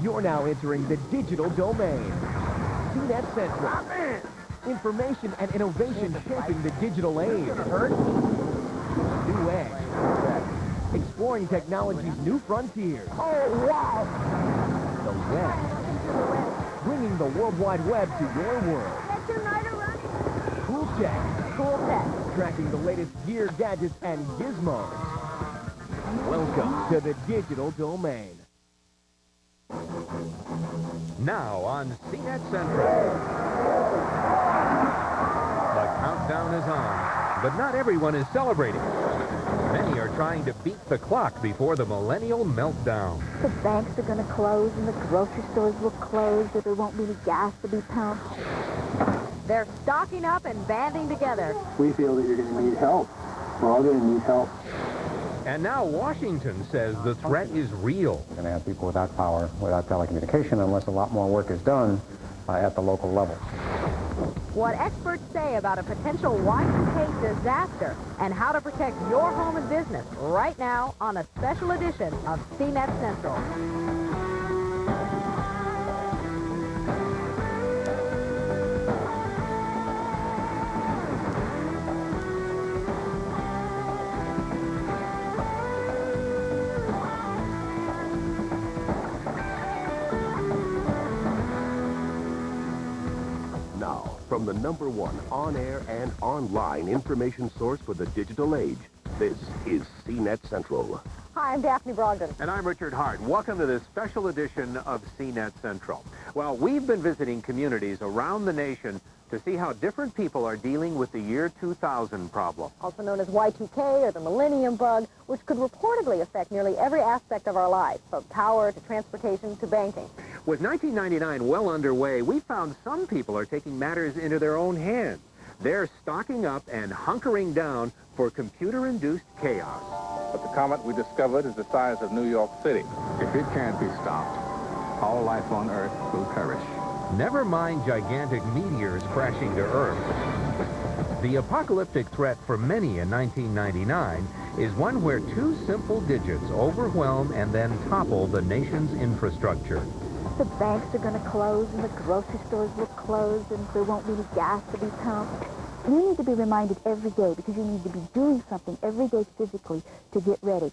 You're now entering the digital domain. CNET Central. Information and innovation shaping the digital age. New Edge. Exploring technology's new frontiers. Oh, wow! The web. Bringing the World Wide Web to your world. Get your night running. Cool Tech. Cool Tech. Tracking the latest gear, gadgets, and gizmos. Welcome to the digital domain. Now on CNET Central. The countdown is on, but not everyone is celebrating. Many are trying to beat the clock before the millennial meltdown. The banks are going to close and the grocery stores will close, that there won't be any gas to be pumped. They're stocking up and banding together. We feel that you're going to need help. We're all going to need help. And now Washington says the threat is real. We're going to have people without power, without telecommunication, unless a lot more work is done at the local level. What experts say about a potential Y2K disaster and how to protect your home and business right now on a special edition of CNET Central. Now, from the #1 on-air and online information source for the digital age, this is CNET Central. Hi, I'm Daphne Brogdon. And I'm Richard Hart. Welcome to this special edition of CNET Central. Well, we've been visiting communities around the nation to see how different people are dealing with the year 2000 problem. Also known as Y2K or the Millennium Bug, which could reportedly affect nearly every aspect of our lives, from power to transportation to banking. With 1999 well underway, we found some people are taking matters into their own hands. They're stocking up and hunkering down for computer-induced chaos. But the comet we discovered is the size of New York City. If it can't be stopped, all life on Earth will perish. Never mind gigantic meteors crashing to Earth. The apocalyptic threat for many in 1999 is one where two simple digits overwhelm and then topple the nation's infrastructure. The banks are going to close and the grocery stores will close and there won't be any gas to be pumped. You need to be reminded every day because you need to be doing something every day physically to get ready.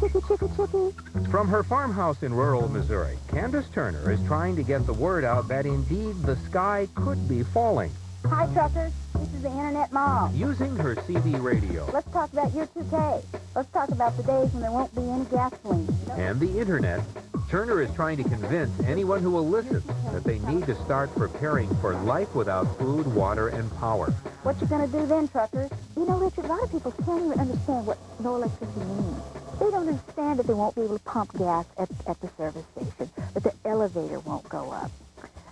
Chicky, chicky, chicky. From her farmhouse in rural Missouri, Candace Turner is trying to get the word out that indeed the sky could be falling. Hi, truckers. This is the Internet Mom. Using her CB radio Let's talk about year 2K. Let's talk about the days when there won't be any gasoline. and the internet, Turner is trying to convince anyone who will listen that they need to start preparing for life without food, water, and power. What you going to do then, truckers? You know, Richard, a lot of people can't even understand what no electricity means. They don't understand that they won't be able to pump gas at the service station, that the elevator won't go up,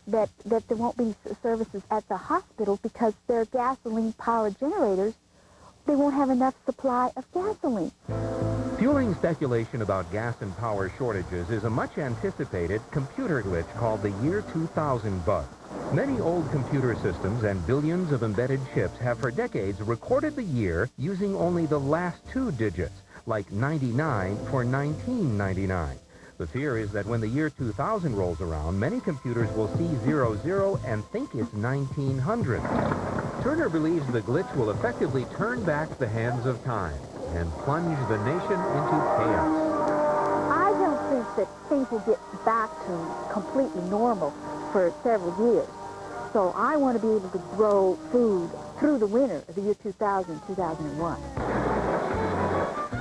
that there won't be services at the hospital because their gasoline-powered generators, they won't have enough supply of gasoline. Fueling speculation about gas and power shortages is a much-anticipated computer glitch called the year 2000 bug. Many old computer systems and billions of embedded chips have for decades recorded the year using only the last two digits, like 99 for 1999. The fear is that when the year 2000 rolls around, many computers will see 00 and think it's 1900. Turner believes the glitch will effectively turn back the hands of time and plunge the nation into chaos. I don't think that things will get back to completely normal for several years. So I want to be able to grow food through the winter of the year 2000, 2001.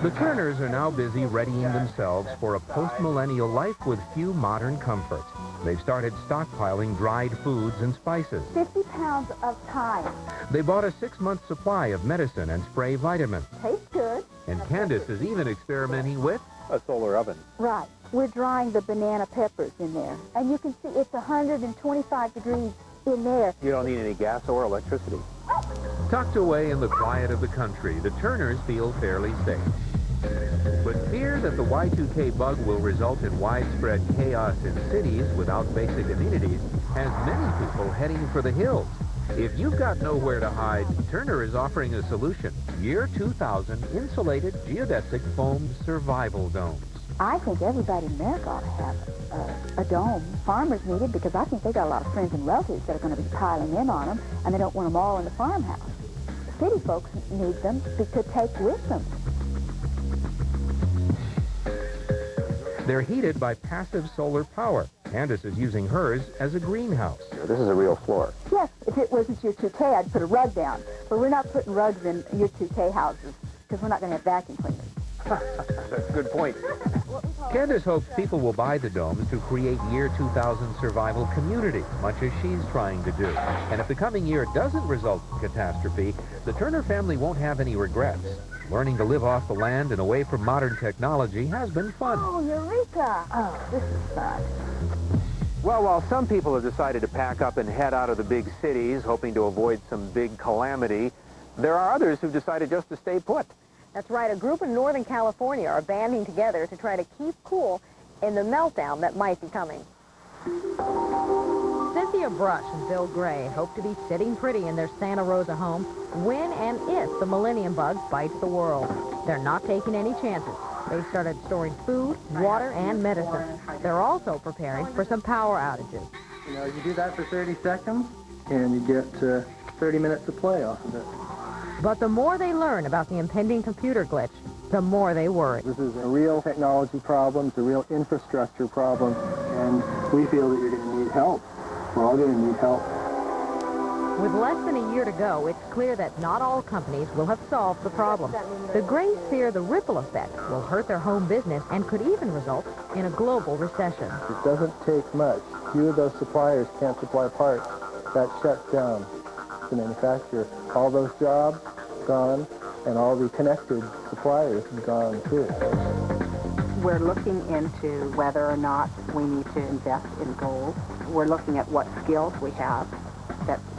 The Turners are now busy readying themselves for a post-millennial life with few modern comforts. They've started stockpiling dried foods and spices. 50 pounds of thyme. They bought a 6-month supply of medicine and spray vitamins. Tastes good. And Candace is even experimenting with A solar oven. Right. We're drying the banana peppers in there. And you can see it's 125 degrees in there. You don't need any gas or electricity. tucked away in the quiet of the country. The Turners feel fairly safe. But fear that the Y2K bug will result in widespread chaos in cities without basic amenities has many people heading for the hills. If you've got nowhere to hide, Turner is offering a solution. Year 2000 insulated geodesic foam survival domes. I think everybody in America ought to have a dome. Farmers need it because I think they got a lot of friends and relatives that are going to be piling in on them, and they don't want them all in the farmhouse. City folks need them to take with them. They're heated by passive solar power. Candace is using hers as a greenhouse. This is a real floor. Yes, if it wasn't year 2K, I'd put a rug down. But we're not putting rugs in year 2K houses because we're not going to have vacuum cleaners. That's a good point. Candace hopes people will buy the domes to create year 2000 survival community, much as she's trying to do. And if the coming year doesn't result in catastrophe, the Turner family won't have any regrets. Learning to live off the land and away from modern technology has been fun. Oh, Eureka! Oh, this is fun. Well, while some people have decided to pack up and head out of the big cities, hoping to avoid some big calamity, there are others who've decided just to stay put. That's right. A group in Northern California are banding together to try to keep cool in the meltdown that might be coming. Cynthia Brush and Bill Gray hope to be sitting pretty in their Santa Rosa home when and if the millennium bug bites the world. They're not taking any chances. They've started storing food, water, and medicine. They're also preparing for some power outages. You know, you do that for 30 seconds, and you get 30 minutes of play off of it. But the more they learn about the impending computer glitch, the more they worry. This is a real technology problem. It's a real infrastructure problem, and we feel that you're going to need help. We're all going to need help. With less than a year to go, it's clear that not all companies will have solved the problem. The Grays fear the ripple effect will hurt their home business and could even result in a global recession. It doesn't take much. Few of those suppliers can't supply parts. That shuts down the manufacturer. All those jobs gone, and all the connected suppliers gone too. We're looking into whether or not we need to invest in gold. We're looking at what skills we have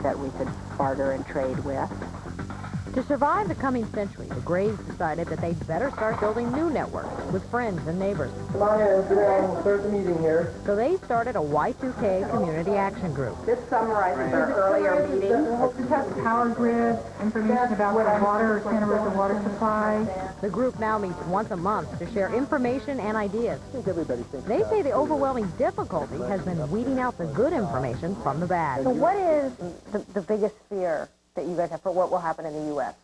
that we could barter and trade with. To survive the coming century, the Grays decided that they'd better start building new networks with friends and neighbors. Come on in, sit down, we'll start the meeting here. So they started a Y2K community action group. This summarizes our earlier meeting. This has power grid, information about the water, Santa Rosa water supply. The group now meets once a month to share information and ideas. I think everybody thinks They say the overwhelming difficulty has been weeding out the good information from the bad. So what is the biggest fear that you guys have for what will happen in the U.S.?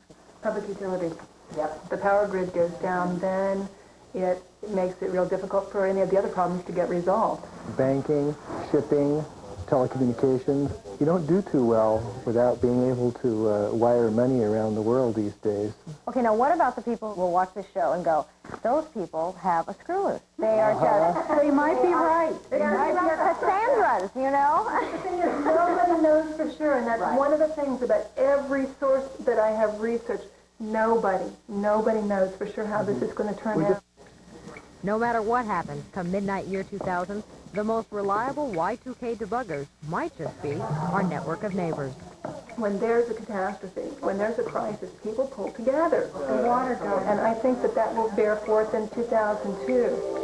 Public utilities. Yep. The power grid goes down, then it makes it real difficult for any of the other problems to get resolved. banking, shipping, telecommunications. You don't do too well without being able to wire money around the world these days. Okay, now what about the people who will watch this show and go, those people have a screw loose? They are just... They might be right. They're Cassandras, you know? The thing is, nobody knows for sure, and that's one of the things about every source that I have researched. Nobody knows for sure how this is going to turn out. No matter what happens come midnight year 2000, the most reliable Y2K debuggers might just be our network of neighbors. When there's a catastrophe, when there's a crisis, people pull together. The water goes. And I think that will bear forth in 2002.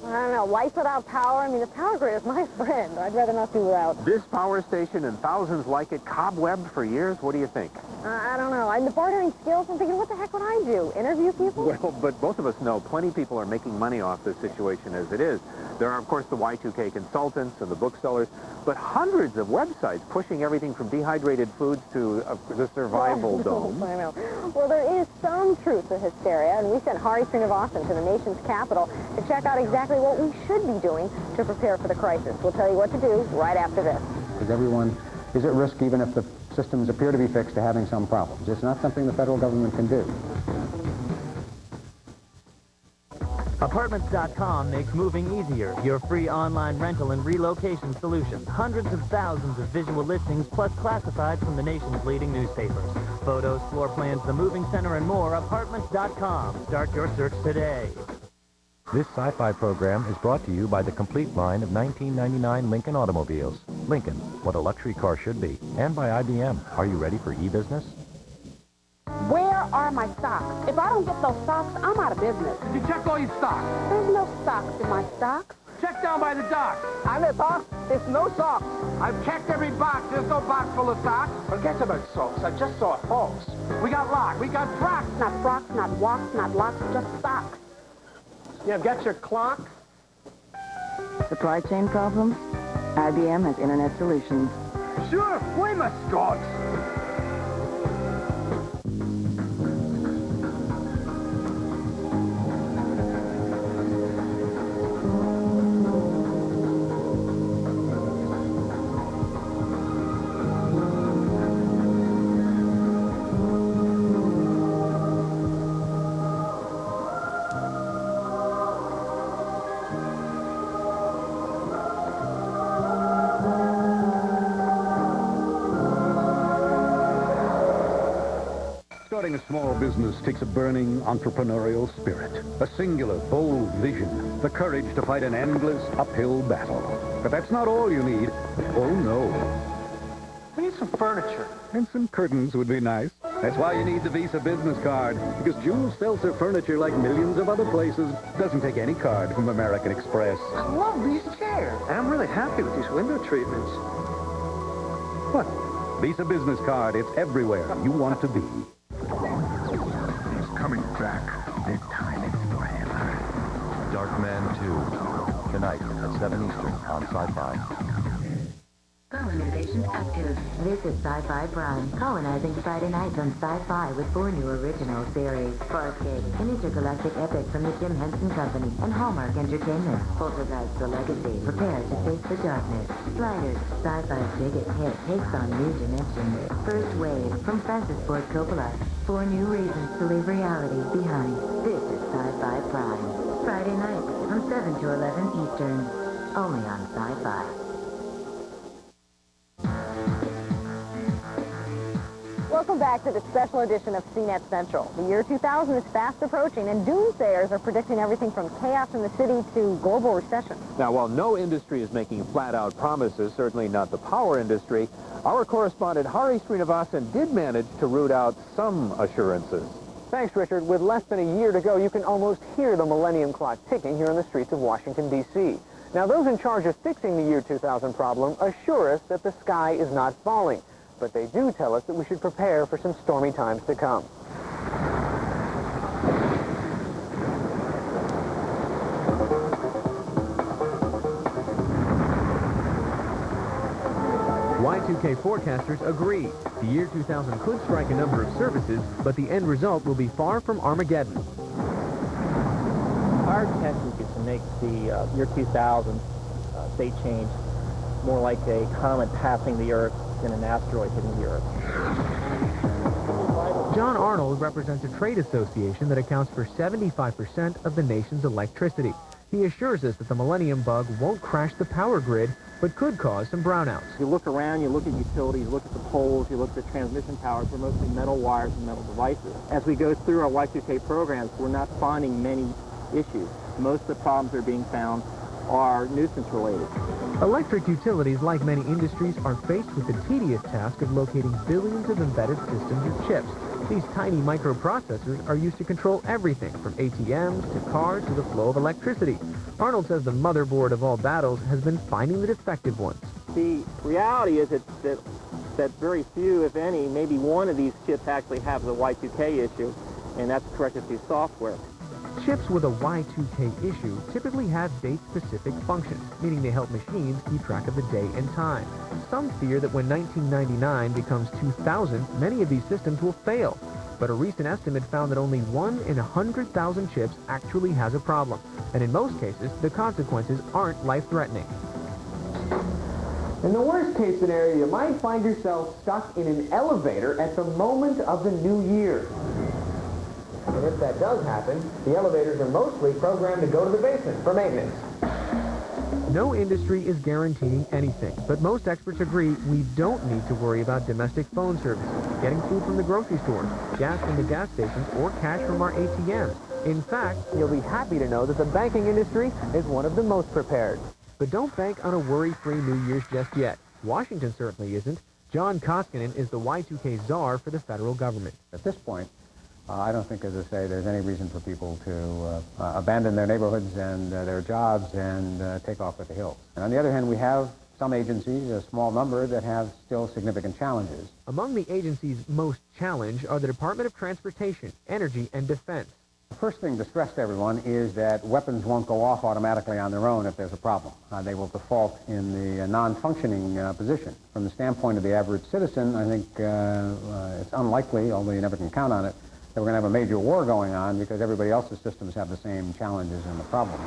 I don't know, life without power? I mean, the power grid is my friend. I'd rather not do without. This power station and thousands like it cobwebbed for years. What do you think? I don't know. I'm the bartering skills. I'm thinking, what the heck would I do? Interview people? Well, but both of us know plenty of people are making money off this situation as it is. There are, of course, the Y2K consultants and the booksellers, but hundreds of websites pushing everything from dehydrated foods to the survival dome. I know. Well, there is some truth to hysteria, and we sent Hari Srinivasan to the nation's capital to check out exactly what we should be doing to prepare for the crisis. We'll tell you what to do right after this. Because everyone is at risk, even if the systems appear to be fixed, to having some problems. It's not something the federal government can do. Apartments.com makes moving easier. Your free online rental and relocation solution. Hundreds of thousands of visual listings plus classifieds from the nation's leading newspapers. Photos, floor plans, the moving center, and more. Apartments.com. Start your search today. This sci-fi program is brought to you by the complete line of 1999 Lincoln automobiles. Lincoln, what a luxury car should be. And by IBM. Are you ready for e-business? Where are my stocks? If I don't get those stocks, I'm out of business. Did you check all your stocks? There's no stocks in my stocks. check down by the dock. And it, boss? There's no socks. I've checked every box. There's no box full of socks. Forget about socks. I just saw folks. We got locks. We got frocks. Not frocks, not walks, not locks, just socks. You got your clock? Supply chain problems? IBM has internet solutions. Sure, why my Scots? Starting a small business takes a burning entrepreneurial spirit, a singular, bold vision, the courage to fight an endless uphill battle. But that's not all you need. Oh, no. We need some furniture. And some curtains would be nice. That's why you need the Visa business card, because Jules sells her furniture like millions of other places. Doesn't take any card from American Express. I love these chairs. And I'm really happy with these window treatments. What? Visa business card. It's everywhere you want to be. He's coming back. This time it's forever. Darkman 2. Tonight at 7 Eastern on Sci-Fi. Phone innovations active. This is Sci-Fi Prime, colonizing Friday nights on Sci-Fi with 4 new original series. Farscape, an intergalactic epic from the Jim Henson Company, and Hallmark Entertainment. Poltergeist, The Legacy, prepare to face the darkness. Sliders, Sci-Fi's biggest hit, takes on new dimensions. First Wave, from Francis Ford Coppola. 4 new reasons to leave reality behind. This is Sci-Fi Prime. Friday nights from 7 to 11 Eastern. Only on Sci-Fi. Welcome back to the special edition of CNET Central. The year 2000 is fast approaching, and doomsayers are predicting everything from chaos in the city to global recession. Now, while no industry is making flat-out promises, certainly not the power industry, our correspondent Hari Srinivasan did manage to root out some assurances. Thanks, Richard. With less than a year to go, you can almost hear the Millennium Clock ticking here in the streets of Washington, D.C. Now, those in charge of fixing the year 2000 problem assure us that the sky is not falling. But they do tell us that we should prepare for some stormy times to come. Y2K forecasters agree. The year 2000 could strike a number of services, but the end result will be far from Armageddon. Our intention is to make the year 2000 date change more like a comet passing the Earth than an asteroid hitting the Earth. John Arnold represents a trade association that accounts for 75% of the nation's electricity. He assures us that the Millennium Bug won't crash the power grid, but could cause some brownouts. You look around, you look at utilities, you look at the poles, you look at the transmission towers, they're mostly metal wires and metal devices. As we go through our Y2K programs, we're not finding many issues. Most of the problems that are being found are nuisance related. Electric utilities, like many industries, are faced with the tedious task of locating billions of embedded systems or chips. These tiny microprocessors are used to control everything from ATMs to cars to the flow of electricity. Arnold says the motherboard of all battles has been finding the defective ones. The reality is that very few, if any, maybe one of these chips actually have the Y2K issue, and that's corrected through software. Chips with a Y2K issue typically have date-specific functions, meaning they help machines keep track of the day and time. Some fear that when 1999 becomes 2000, many of these systems will fail. But a recent estimate found that only 1 in 100,000 chips actually has a problem. And in most cases, the consequences aren't life-threatening. In the worst-case scenario, you might find yourself stuck in an elevator at the moment of the new year. And if that does happen, the elevators are mostly programmed to go to the basement for maintenance. No industry is guaranteeing anything, but most experts agree we don't need to worry about domestic phone services, getting food from the grocery stores, gas from the gas stations, or cash from our ATMs. In fact, you'll be happy to know that the banking industry is one of the most prepared. But don't bank on a worry-free New Year's just yet. Washington certainly isn't. John Koskinen is the Y2K czar for the federal government. At this point, I don't think, as I say, there's any reason for people to abandon their neighborhoods and their jobs and take off with the hills. And on the other hand, we have some agencies, a small number, that have still significant challenges. Among the agencies most challenged are the Department of Transportation, Energy, and Defense. The first thing to stress to everyone is that weapons won't go off automatically on their own if there's a problem. They will default in the non-functioning position. From the standpoint of the average citizen, I think it's unlikely, although you never can count on it, that we're going to have a major war going on because everybody else's systems have the same challenges and the problems.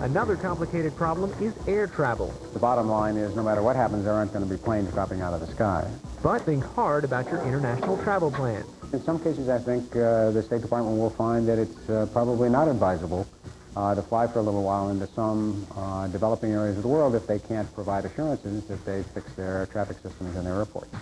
Another complicated problem is air travel. The bottom line is no matter what happens, there aren't going to be planes dropping out of the sky. But think hard about your international travel plans. In some cases, I think the State Department will find that it's probably not advisable to fly for a little while into some developing areas of the world if they can't provide assurances that they fix their traffic systems in their airports.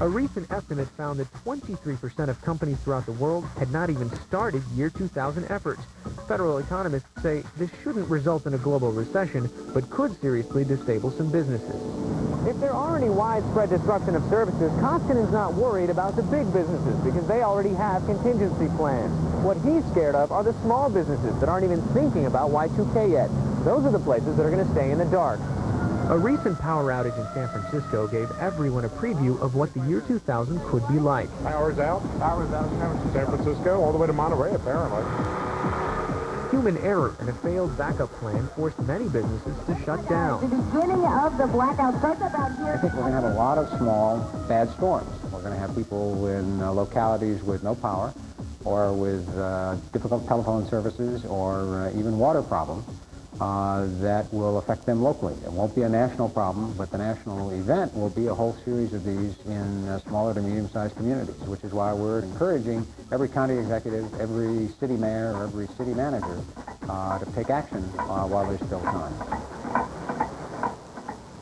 A recent estimate found that 23% of companies throughout the world had not even started year 2000 efforts. Federal economists say this shouldn't result in a global recession, but could seriously destabilize some businesses. If there are any widespread disruption of services, Costin is not worried about the big businesses because they already have contingency plans. What he's scared of are the small businesses that aren't even thinking about Y2K yet. Those are the places that are going to stay in the dark. A recent power outage in San Francisco gave everyone a preview of what the year 2000 could be like. Power's out San Francisco, all the way to Monterey, apparently. Human error and a failed backup plan forced many businesses to shut down. The beginning of the blackout starts about here. I think we're going to have a lot of small, bad storms. We're going to have people in localities with no power or with difficult telephone services or even water problems. That will affect them locally. It won't be a national problem, but the national event will be a whole series of these in smaller to medium-sized communities, which is why we're encouraging every county executive, every city mayor, or every city manager to take action while there's still time.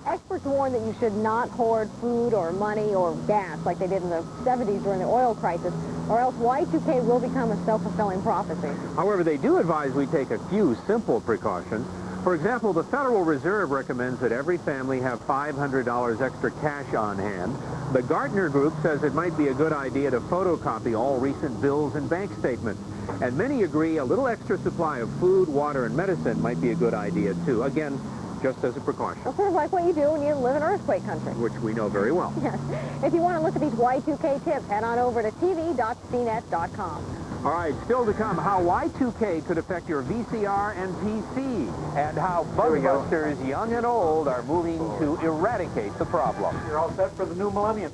Experts warn that you should not hoard food or money or gas like they did in the 70s during the oil crisis, or else Y2K will become a self-fulfilling prophecy. However, they do advise we take a few simple precautions. For example, the Federal Reserve recommends that every family have $500 extra cash on hand. The Gartner Group says it might be a good idea to photocopy all recent bills and bank statements. And many agree a little extra supply of food, water, and medicine might be a good idea, too. Again, just as a precaution. Well, sort of like what you do when you live in earthquake country. Which we know very well. Yes. If you want to look at these Y2K tips, head on over to tv.cnet.com. All right, still to come, how Y2K could affect your VCR and PC, and how Bugbusters, young and old, are moving to eradicate the problem. You're all set for the new millennium.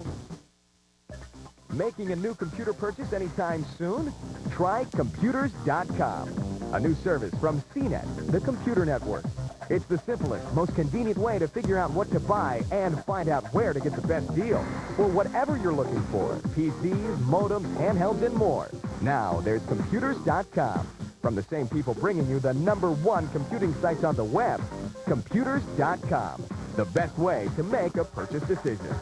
Making a new computer purchase anytime soon? Try Computers.com, a new service from CNET, the computer network. It's the simplest, most convenient way to figure out what to buy and find out where to get the best deal for whatever you're looking for. PCs, modems, handhelds, and more. Now, there's Computers.com. From the same people bringing you the #1 computing sites on the web, Computers.com. The best way to make a purchase decision.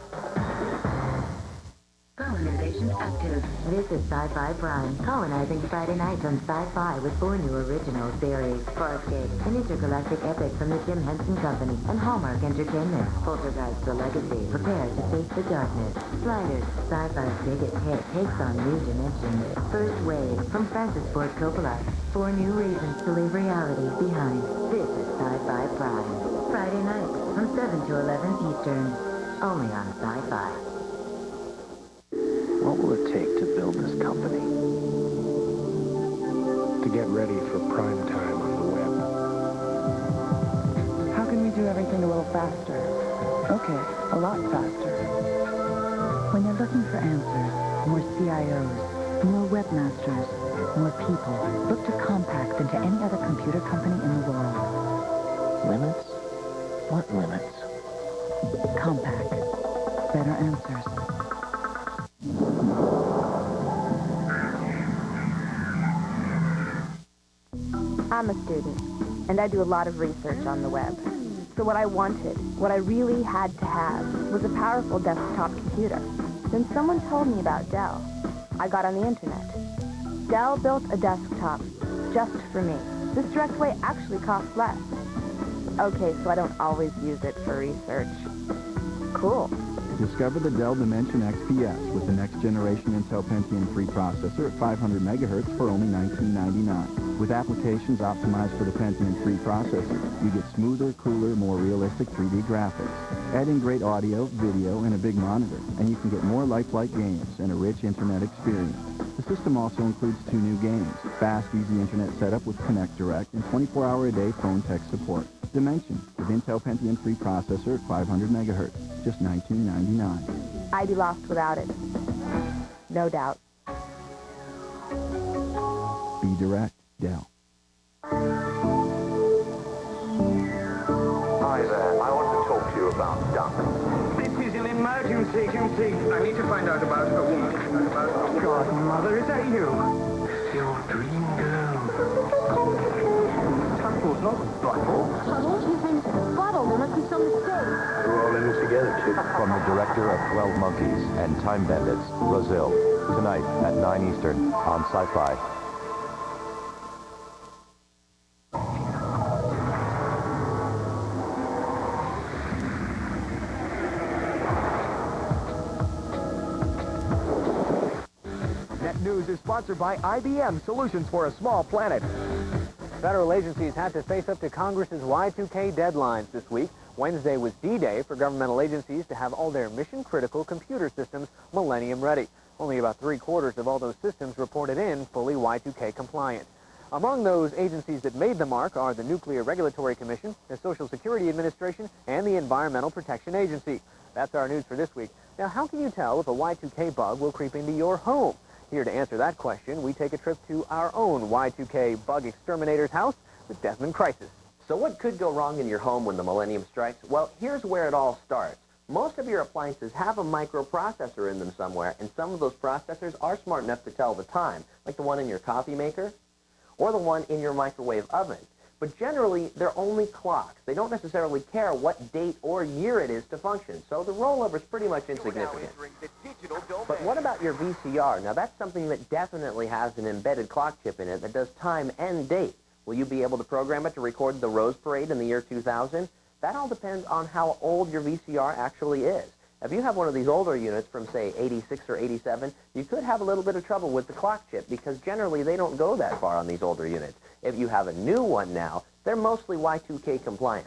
Colonization active. This is Sci-Fi Prime, colonizing Friday nights on Sci-Fi with 4 new original series. Farscape, an intergalactic epic from the Jim Henson Company, and Hallmark Entertainment. Poltergeist, The Legacy, prepare to face the darkness. Sliders, Sci-Fi's biggest hit, takes on new dimensions. First Wave, from Francis Ford Coppola. 4 new reasons to leave reality behind. This is Sci-Fi Prime. Friday nights from 7 to 11 Eastern. Only on Sci-Fi. What will it take to build this company? To get ready for prime time on the web. How can we do everything a little faster? Okay, a lot faster. When you're looking for answers, more CIOs, more webmasters, more people, look to Compact than to any other computer company in the world. Limits? What limits? Compact. Better answers. I'm a student, and I do a lot of research on the web. So what I wanted, what I really had to have, was a powerful desktop computer. Then someone told me about Dell. I got on the internet. Dell built a desktop just for me. This DirectWay actually costs less. Okay, so I don't always use it for research. Cool. Discover the Dell Dimension XPS with the next generation Intel Pentium 3 processor at 500 megahertz for only $19.99. With applications optimized for the Pentium 3 processor, you get smoother, cooler, more realistic 3D graphics. Add in great audio, video, and a big monitor, and you can get more lifelike games and a rich internet experience. The system also includes 2 new games, fast, easy internet setup with Connect Direct, and 24-hour-a-day phone text support. Dimension, with Intel Pentium 3 processor at 500 megahertz, just $19.99. I'd be lost without it. No doubt. Be direct, Dell. Hi there, I want to talk to you about ducks. This is an emergency, I need to find out about a woman. God, Mother, is that you? Your dream girl. Tuckles, not Buttle. Tuttle, his name's Buttle. There must be some mistake. We're all in this together, kid. From the director of 12 Monkeys and Time Bandits, Brazil. Tonight at 9 Eastern on Sci-Fi. News is sponsored by IBM, Solutions for a Small Planet. Federal agencies had to face up to Congress's Y2K deadlines this week. Wednesday was D-Day for governmental agencies to have all their mission-critical computer systems millennium ready. Only about 3/4 of all those systems reported in fully Y2K compliant. Among those agencies that made the mark are the Nuclear Regulatory Commission, the Social Security Administration, and the Environmental Protection Agency. That's our news for this week. Now, how can you tell if a Y2K bug will creep into your home? Here to answer that question, we take a trip to our own Y2K bug exterminator's house with Desmond Crisis. So what could go wrong in your home when the millennium strikes? Well, here's where it all starts. Most of your appliances have a microprocessor in them somewhere, and some of those processors are smart enough to tell the time, like the one in your coffee maker or the one in your microwave oven. But generally, they're only clocks. They don't necessarily care what date or year it is to function, so the rollover is pretty much insignificant. But what about your VCR? Now, that's something that definitely has an embedded clock chip in it that does time and date. Will you be able to program it to record the Rose Parade in the year 2000? That all depends on how old your VCR actually is. If you have one of these older units from, say, 86 or 87, you could have a little bit of trouble with the clock chip because generally they don't go that far on these older units. If you have a new one now, they're mostly Y2K compliant.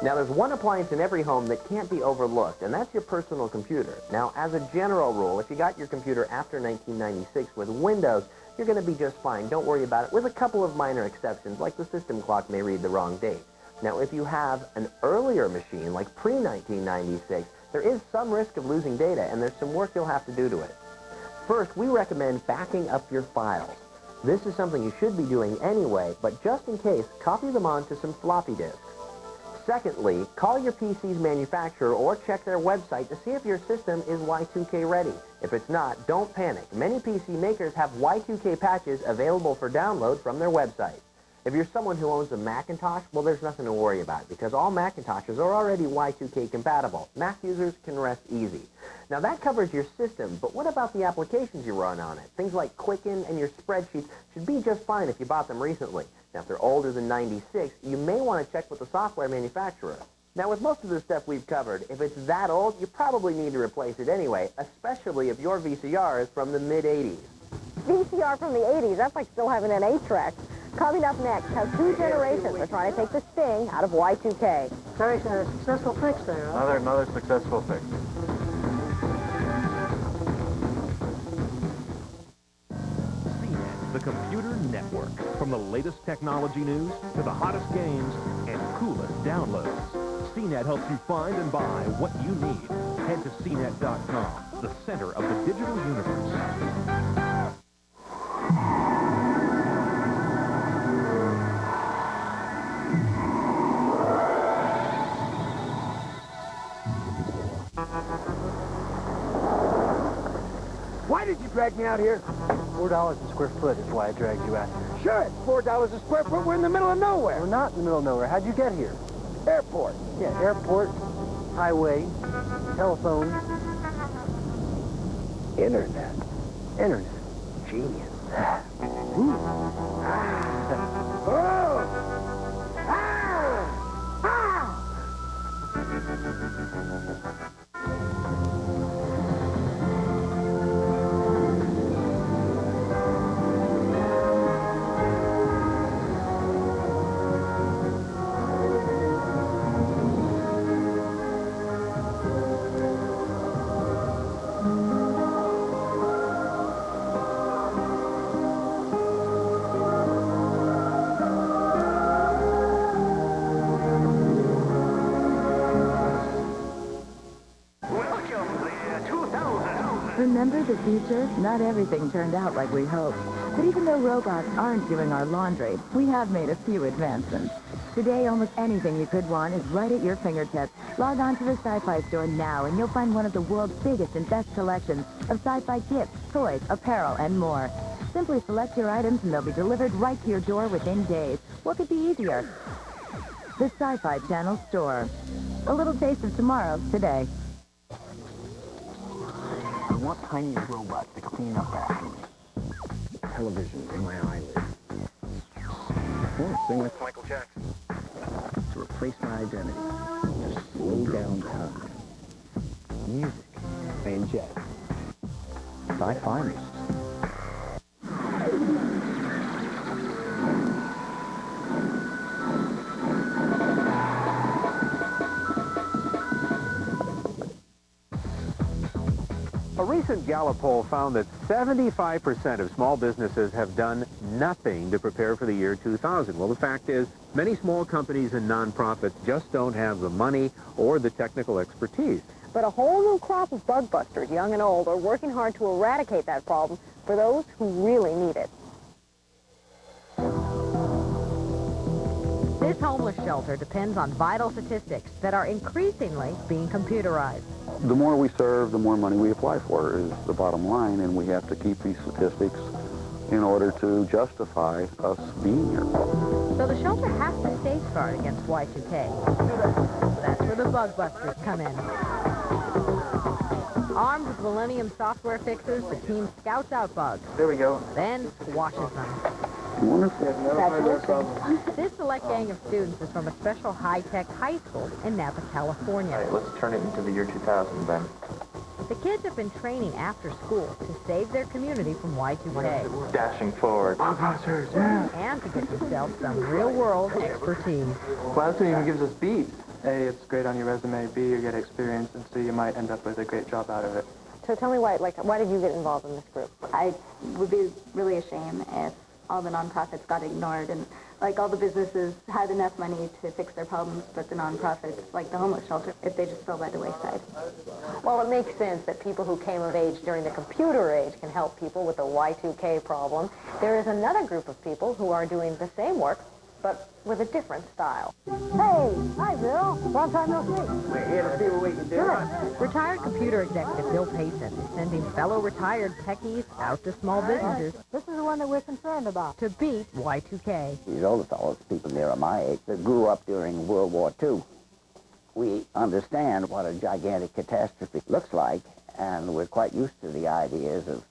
Now, there's one appliance in every home that can't be overlooked, and that's your personal computer. Now, as a general rule, if you got your computer after 1996 with Windows, you're going to be just fine. Don't worry about it, with a couple of minor exceptions, like the system clock may read the wrong date. Now, if you have an earlier machine, like pre-1996, there is some risk of losing data, and there's some work you'll have to do to it. First, we recommend backing up your files. This is something you should be doing anyway, but just in case, copy them onto some floppy disks. Secondly, call your PC's manufacturer or check their website to see if your system is Y2K ready. If it's not, don't panic. Many PC makers have Y2K patches available for download from their website. If you're someone who owns a Macintosh, well, there's nothing to worry about because all Macintoshes are already Y2K compatible. Mac users can rest easy. Now, that covers your system, but what about the applications you run on it? Things like Quicken and your spreadsheets should be just fine if you bought them recently. Now, if they're older than 96, you may want to check with the software manufacturer. Now, with most of the stuff we've covered, if it's that old, you probably need to replace it anyway, especially if your VCR is from the mid-80s. VCR from the 80s, that's like still having an 8-track. Coming up next, how 2 generations are trying to take the sting out of Y2K. Very successful fix there, huh? Another successful fix. CNET, the computer network. From the latest technology news to the hottest games and coolest downloads. CNET helps you find and buy what you need. Head to CNET.com, the center of the digital universe. Why did you drag me out here? $4 a square foot is why I dragged you out here. Sure, it's $4 a square foot. We're in the middle of nowhere. We're not in the middle of nowhere. How'd you get here? Airport. Yeah, airport, highway, telephone. Internet. Internet. Genius. Enter the future. Not everything turned out like we hoped. But even though robots aren't doing our laundry, we have made a few advancements. Today, almost anything you could want is right at your fingertips. Log on to the SciFi store now, and you'll find one of the world's biggest and best collections of sci-fi gifts, toys, apparel, and more. Simply select your items, and they'll be delivered right to your door within days. What could be easier? The Sci-Fi Channel store. A little taste of tomorrow today. I want tiny robots to clean up after me. Television in my eyelids. Sing with Michael Jackson. To replace my identity. To slow down time. Music. Playing jazz. Sci-fi music. A recent Gallup poll found that 75% of small businesses have done nothing to prepare for the year 2000. Well, the fact is, many small companies and nonprofits just don't have the money or the technical expertise. But a whole new crop of bug busters, young and old, are working hard to eradicate that problem for those who really need it. This homeless shelter depends on vital statistics that are increasingly being computerized. The more we serve, the more money we apply for is the bottom line, and we have to keep these statistics in order to justify us being here. So the shelter has to safeguard against Y2K. That's where the bug busters come in. Armed with Millennium software fixes, the team scouts out bugs. There we go. Then squashes them. Wonderful. This select gang of students is from a special high-tech high school in Napa, California. All right, let's turn it into the year 2000 then. The kids have been training after school to save their community from Y2K. Dashing forward. Bugbusters, yeah. And to get themselves some real-world expertise. Well, that's even gives us B's. A, it's great on your resume. B, you get experience. And C, you might end up with a great job out of it. So tell me why did you get involved in this group? I would be really ashamed if all the nonprofits got ignored and like all the businesses had enough money to fix their problems, but the nonprofits, like the homeless shelter, if they just fell by the wayside. Well, it makes sense that people who came of age during the computer age can help people with the Y2K problem. There is another group of people who are doing the same work, but with a different style. Hey, hi, Bill. Long time no see. We're here to see what we can do. Retired computer executive Bill Payson is sending fellow retired techies out to small businesses. This is the one that we're concerned about. To beat Y2K. These older fellows, people near my age, that grew up during World War II, we understand what a gigantic catastrophe looks like, and we're quite used to the ideas of,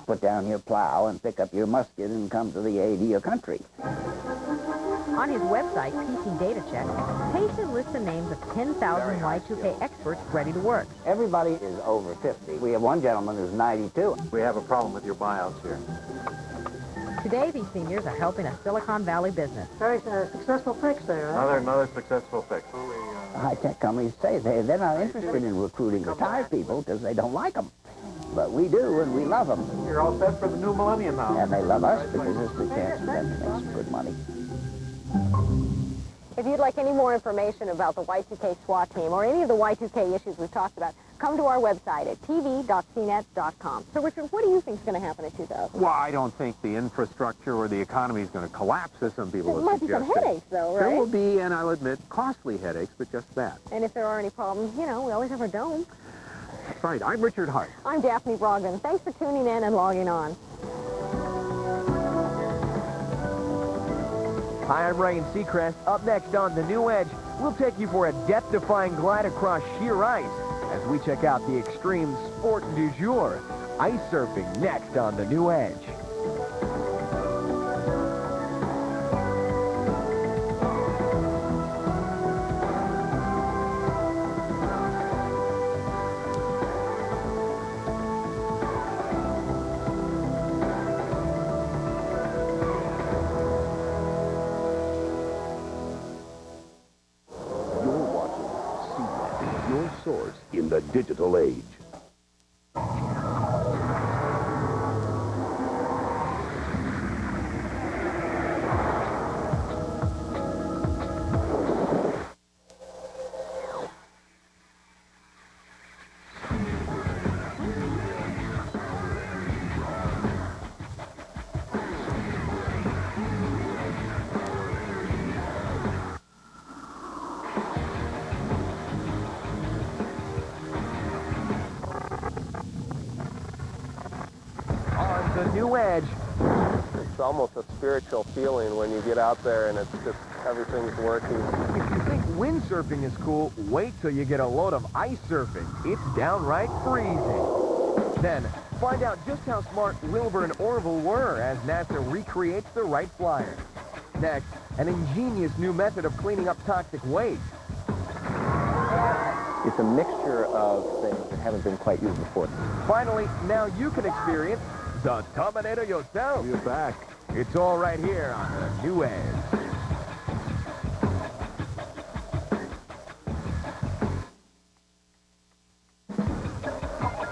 put down your plow and pick up your musket and come to the aid of your country. On his website, PC Data Check, Payson lists the names of 10,000 Y2K experts ready to work. Everybody is over 50. We have one gentleman who's 92. We have a problem with your buyouts here. Today, these seniors are helping a Silicon Valley business. Very successful fix there, huh? Another successful fix. High-tech companies say they're not interested in recruiting retired people because they don't like them. But we do, and we love them. You're all set for the new millennium now. And they love us because it's the chance for them to make some good money. If you'd like any more information about the Y2K SWAT team or any of the Y2K issues we've talked about, come to our website at tv.cnet.com. So, Richard, what do you think is going to happen in 2000? Well, I don't think the infrastructure or the economy is going to collapse, as some people There have might be some suggested. headaches, though, right? There will be, and I'll admit, costly headaches, but just that. And if there are any problems, we always have our dome. That's right. I'm Richard Hart. I'm Daphne Brogdon. Thanks for tuning in and logging on. Hi, I'm Ryan Seacrest. Up next on The New Edge, we'll take you for a death-defying glide across sheer ice as we check out the extreme sport du jour, ice surfing, next on The New Edge. Source in the digital age. new Edge. It's almost a spiritual feeling when you get out there and it's just everything's working. If you think windsurfing is cool, wait till you get a load of ice surfing. It's downright freezing. Then, find out just how smart Wilbur and Orville were as NASA recreates the Wright Flyer. Next, an ingenious new method of cleaning up toxic waste. It's a mixture of things that haven't been quite used before. Finally, now you can experience the Terminator yourself. You're back. It's all right here on the New Edge.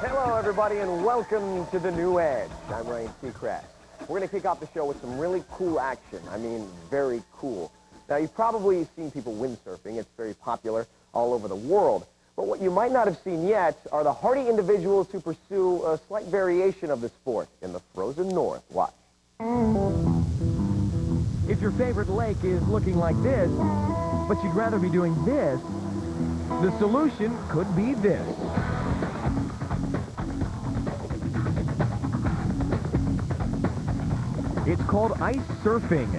Hello, everybody, and welcome to the New Edge. I'm Ryan Seacrest. We're going to kick off the show with some really cool action. I mean, very cool. Now, you've probably seen people windsurfing. It's very popular all over the world. But what you might not have seen yet are the hardy individuals who pursue a slight variation of the sport in the frozen north. Watch. If your favorite lake is looking like this, but you'd rather be doing this, the solution could be this. It's called ice surfing.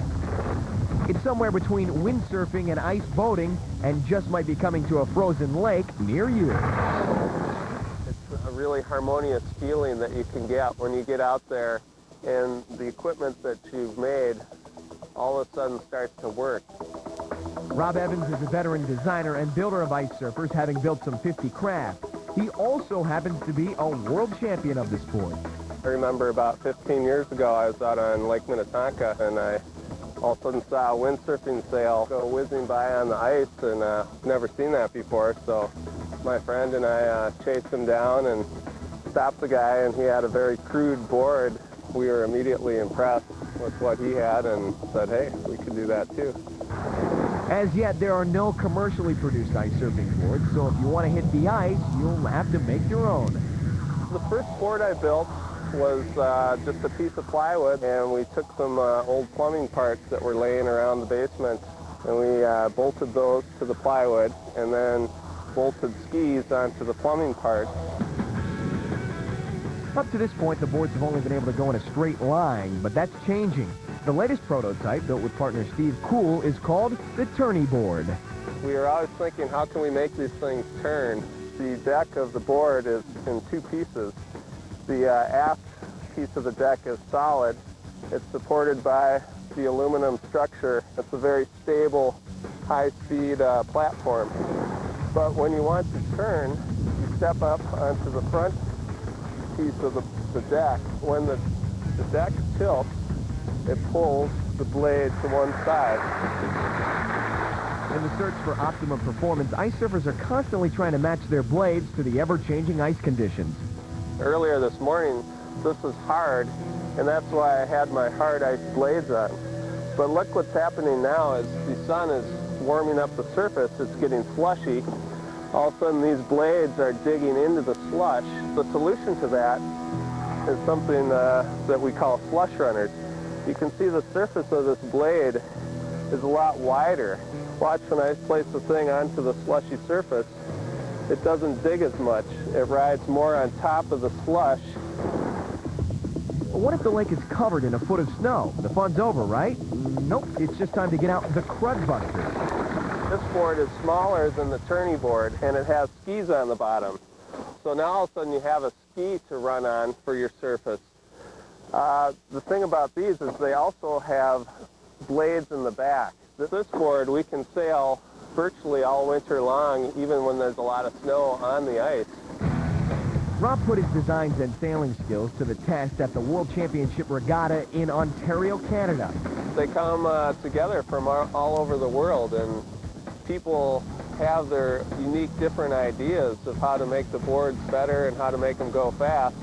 It's somewhere between windsurfing and ice boating, and just might be coming to a frozen lake near you. It's a really harmonious feeling that you can get when you get out there and the equipment that you've made all of a sudden starts to work. Rob Evans is a veteran designer and builder of ice surfers, having built some 50 craft. He also happens to be a world champion of the sport. I remember about 15 years ago I was out on Lake Minnetonka and I all of a sudden saw a windsurfing sail go whizzing by on the ice, and never seen that before. So my friend and I chased him down and stopped the guy, and he had a very crude board. We were immediately impressed with what he had and said, hey, we can do that too. As yet, there are no commercially produced ice surfing boards, so if you want to hit the ice, you'll have to make your own. The first board I built was just a piece of plywood, and we took some old plumbing parts that were laying around the basement, and we bolted those to the plywood, and then bolted skis onto the plumbing parts. Up to this point, the boards have only been able to go in a straight line, but that's changing. The latest prototype, built with partner Steve Cool, is called the Tourney Board. We were always thinking, how can we make these things turn? The deck of the board is in two pieces. The aft piece of the deck is solid. It's supported by the aluminum structure. It's a very stable, high-speed platform. But when you want to turn, you step up onto the front piece of the deck. When the deck tilts, it pulls the blade to one side. In the search for optimum performance, ice surfers are constantly trying to match their blades to the ever-changing ice conditions. Earlier this morning, this was hard, and that's why I had my hard ice blades on. But look what's happening now is the sun is warming up the surface. It's getting slushy. All of a sudden, these blades are digging into the slush. The solution to that is something that we call slush runners. You can see the surface of this blade is a lot wider. Watch when I place the thing onto the slushy surface. It doesn't dig as much. It rides more on top of the slush. But what if the lake is covered in a foot of snow? The fun's over, right? Nope, it's just time to get out the Crud Buster. This board is smaller than the tourney board, and it has skis on the bottom. So now all of a sudden you have a ski to run on for your surface. The thing about these is they also have blades in the back. This board we can sail virtually all winter long, even when there's a lot of snow on the ice. Rob put his designs and sailing skills to the test at the World Championship Regatta in Ontario, Canada. They come together from all over the world, and people have their unique different ideas of how to make the boards better and how to make them go fast.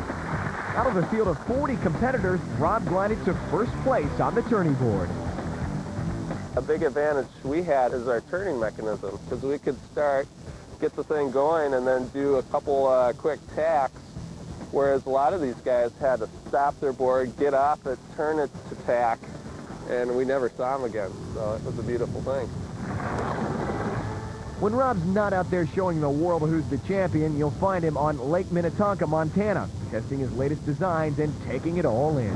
Out of a field of 40 competitors, Rob glided to first place on the tourney board. A big advantage we had is our turning mechanism, because we could start, get the thing going, and then do a couple quick tacks, whereas a lot of these guys had to stop their board, get off it, turn it to tack, and we never saw them again. So it was a beautiful thing. When Rob's not out there showing the world who's the champion, you'll find him on Lake Minnetonka, Montana, testing his latest designs and taking it all in.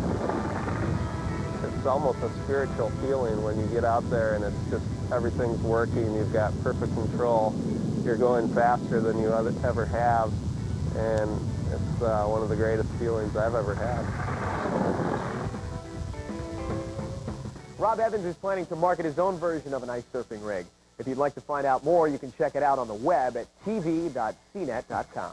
It's almost a spiritual feeling when you get out there and it's just everything's working. You've got perfect control. You're going faster than you ever have, and it's one of the greatest feelings I've ever had. Rob Evans is planning to market his own version of an ice surfing rig. If you'd like to find out more, you can check it out on the web at tv.cnet.com.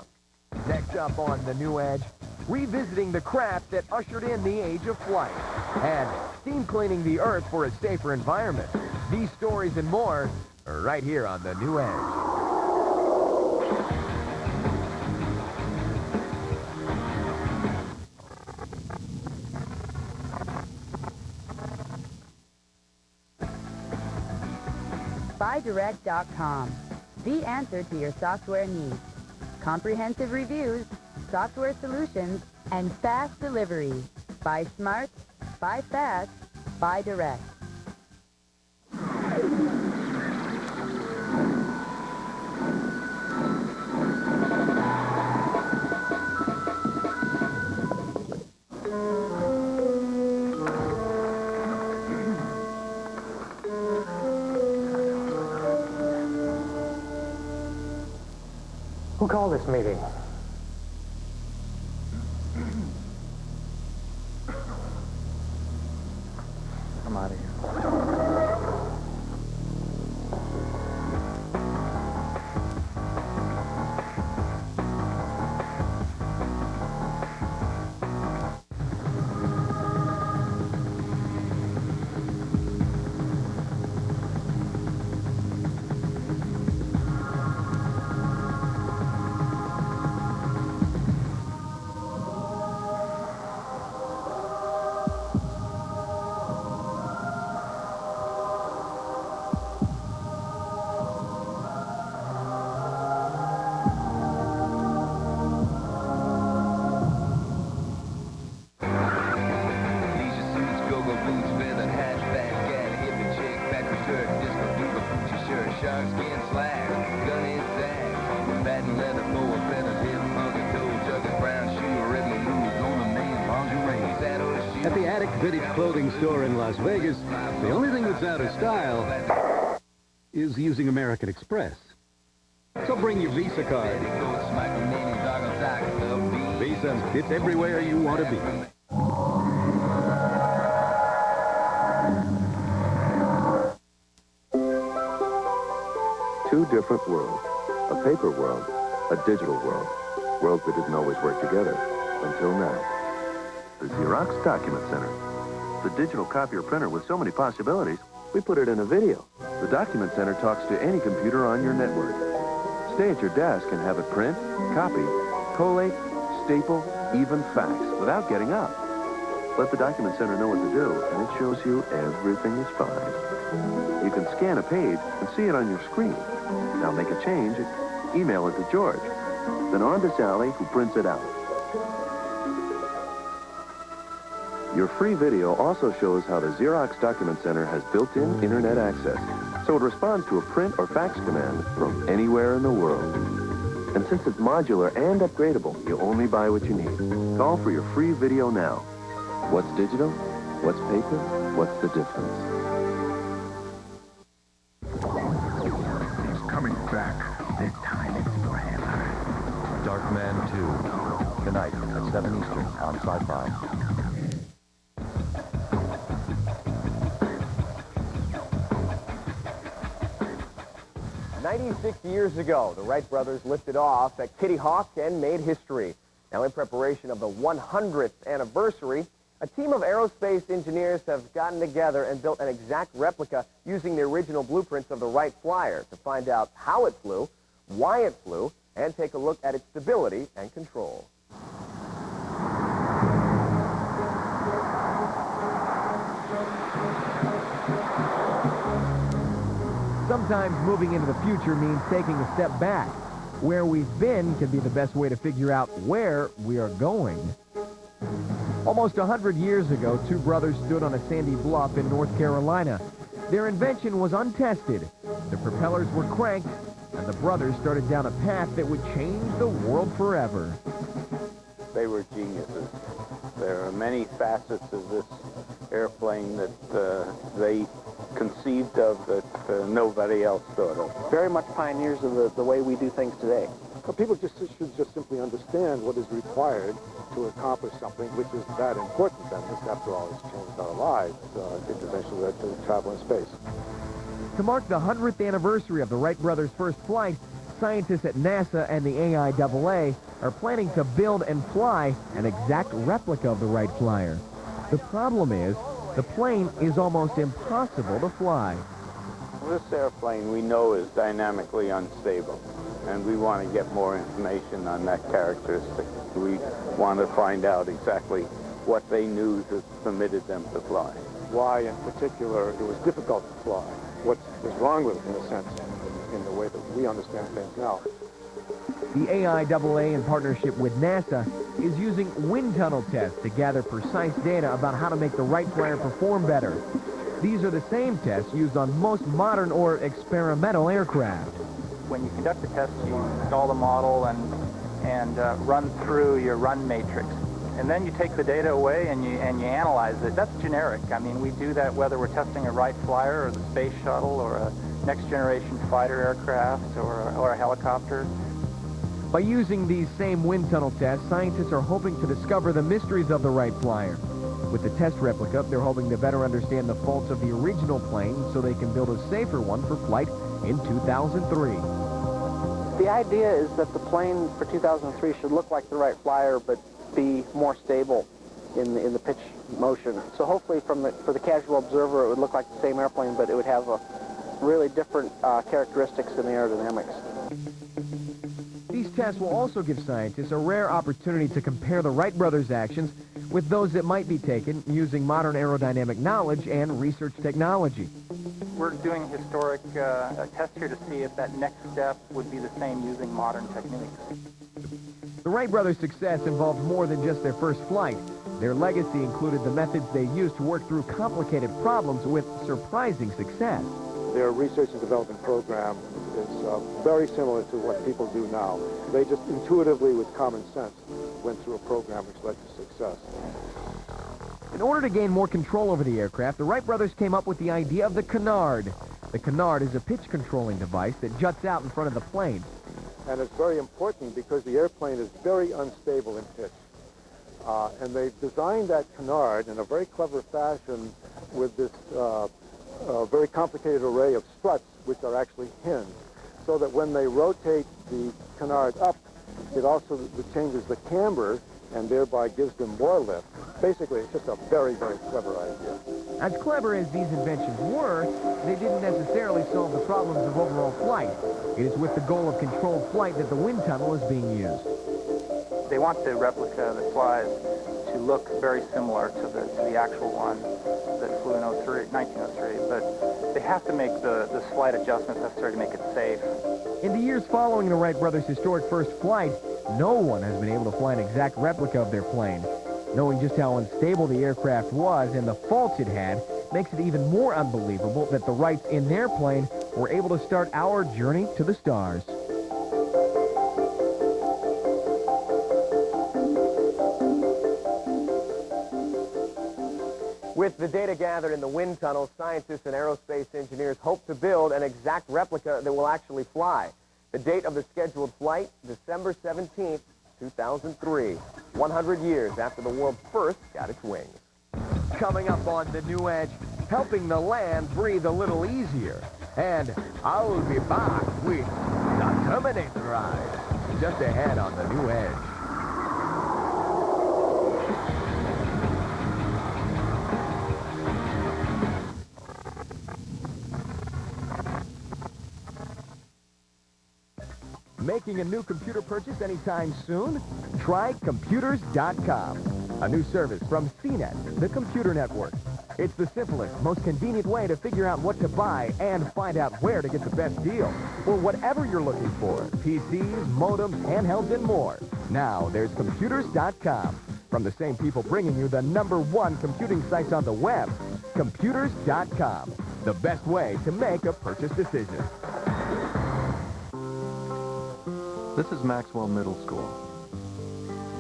Next up on The New Edge, revisiting the craft that ushered in the age of flight and steam cleaning the Earth for a safer environment. These stories and more are right here on The New Edge. SciDirect.com, the answer to your software needs. Comprehensive reviews, software solutions, and fast delivery. Buy smart, buy fast, buy direct. Who called this meeting? I'm out of here. At the Attic Vintage Clothing Store in Las Vegas, the only thing that's out of style is using American Express. So bring your Visa card. Visa, it's everywhere you want to be. Two different worlds. A paper world, a digital world. Worlds that didn't always work together, until now. The Xerox Document Center. The digital copier printer with so many possibilities, we put it in a video. The Document Center talks to any computer on your network. Stay at your desk and have it print, copy, collate, staple, even fax, without getting up. Let the Document Center know what to do, and it shows you everything is fine. You can scan a page and see it on your screen. Now make a change, email it to George. Then on to Sally, who prints it out. Your free video also shows how the Xerox Document Center has built-in internet access, so it responds to a print or fax command from anywhere in the world. And since it's modular and upgradable, you only buy what you need. Call for your free video now. What's digital? What's paper? What's the difference? He's coming back. This time it's forever. Darkman 2, tonight at 7 Eastern on SciFi. 96 years ago, the Wright brothers lifted off at Kitty Hawk and made history. Now, in preparation of the 100th anniversary, a team of aerospace engineers have gotten together and built an exact replica using the original blueprints of the Wright Flyer to find out how it flew, why it flew, and take a look at its stability and control. Sometimes moving into the future means taking a step back. Where we've been can be the best way to figure out where we are going. Almost 100 years ago, two brothers stood on a sandy bluff in North Carolina. Their invention was untested. The propellers were cranked, and the brothers started down a path that would change the world forever. They were geniuses. There are many facets of this airplane that they conceived of that nobody else thought of. Very much pioneers of the way we do things today. People should just simply understand what is required to accomplish something which is that important. And this, after all, has changed our lives. It eventually led to travel in space. To mark the 100th anniversary of the Wright brothers' first flight, scientists at NASA and the AIAA are planning to build and fly an exact replica of the Wright Flyer. The problem is, the plane is almost impossible to fly. This airplane we know is dynamically unstable, and we want to get more information on that characteristic. We want to find out exactly what they knew that permitted them to fly. Why, in particular, it was difficult to fly. What was wrong with it, in a sense, in the way that we understand things now. The AIAA, in partnership with NASA, is using wind tunnel tests to gather precise data about how to make the Wright Flyer perform better. These are the same tests used on most modern or experimental aircraft. When you conduct the test, you install the model and run through your run matrix. And then you take the data away and you analyze it. That's generic. I mean, we do that whether we're testing a Wright Flyer or the space shuttle or a next-generation fighter aircraft or a helicopter. By using these same wind tunnel tests, scientists are hoping to discover the mysteries of the Wright Flyer. With the test replica, they're hoping to better understand the faults of the original plane so they can build a safer one for flight in 2003. The idea is that the plane for 2003 should look like the Wright Flyer, but be more stable in the pitch motion. So hopefully for the casual observer, it would look like the same airplane, but it would have really different characteristics in the aerodynamics. These tests will also give scientists a rare opportunity to compare the Wright brothers' actions with those that might be taken using modern aerodynamic knowledge and research technology. We're doing a historic test here to see if that next step would be the same using modern techniques. The Wright brothers' success involved more than just their first flight. Their legacy included the methods they used to work through complicated problems with surprising success. Their research and development program is very similar to what people do now. They just intuitively, with common sense, went through a program which led to success. In order to gain more control over the aircraft, the Wright brothers came up with the idea of the canard. The canard is a pitch-controlling device that juts out in front of the plane. And it's very important because the airplane is very unstable in pitch. And they've designed that canard in a very clever fashion with this very complicated array of struts, which are actually hinged, so that when they rotate the canard up, it also changes the camber and thereby gives them more lift. Basically, it's just a very, very clever idea. As clever as these inventions were, they didn't necessarily solve the problems of overall flight. It is with the goal of controlled flight that the wind tunnel is being used. They want the replica that flies to look very similar to the actual one that flew in 1903, but they have to make the slight adjustments necessary to make it safe. In the years following the Wright brothers' historic first flight, no one has been able to fly an exact replica of their plane. Knowing just how unstable the aircraft was and the faults it had makes it even more unbelievable that the Wrights in their plane were able to start our journey to the stars. With the data gathered in the wind tunnel, scientists and aerospace engineers hope to build an exact replica that will actually fly. The date of the scheduled flight, December 17th, 2003, 100 years after the world first got its wings. Coming up on The New Edge, helping the land breathe a little easier. And I'll be back with the Terminator ride, just ahead on The New Edge. Making a new computer purchase anytime soon? Try Computers.com, a new service from CNET, the computer network. It's the simplest, most convenient way to figure out what to buy and find out where to get the best deal for whatever you're looking for. PCs, modems, handhelds, and more. Now, there's Computers.com, from the same people bringing you the #1 computing sites on the web. Computers.com, the best way to make a purchase decision. This is Maxwell Middle School.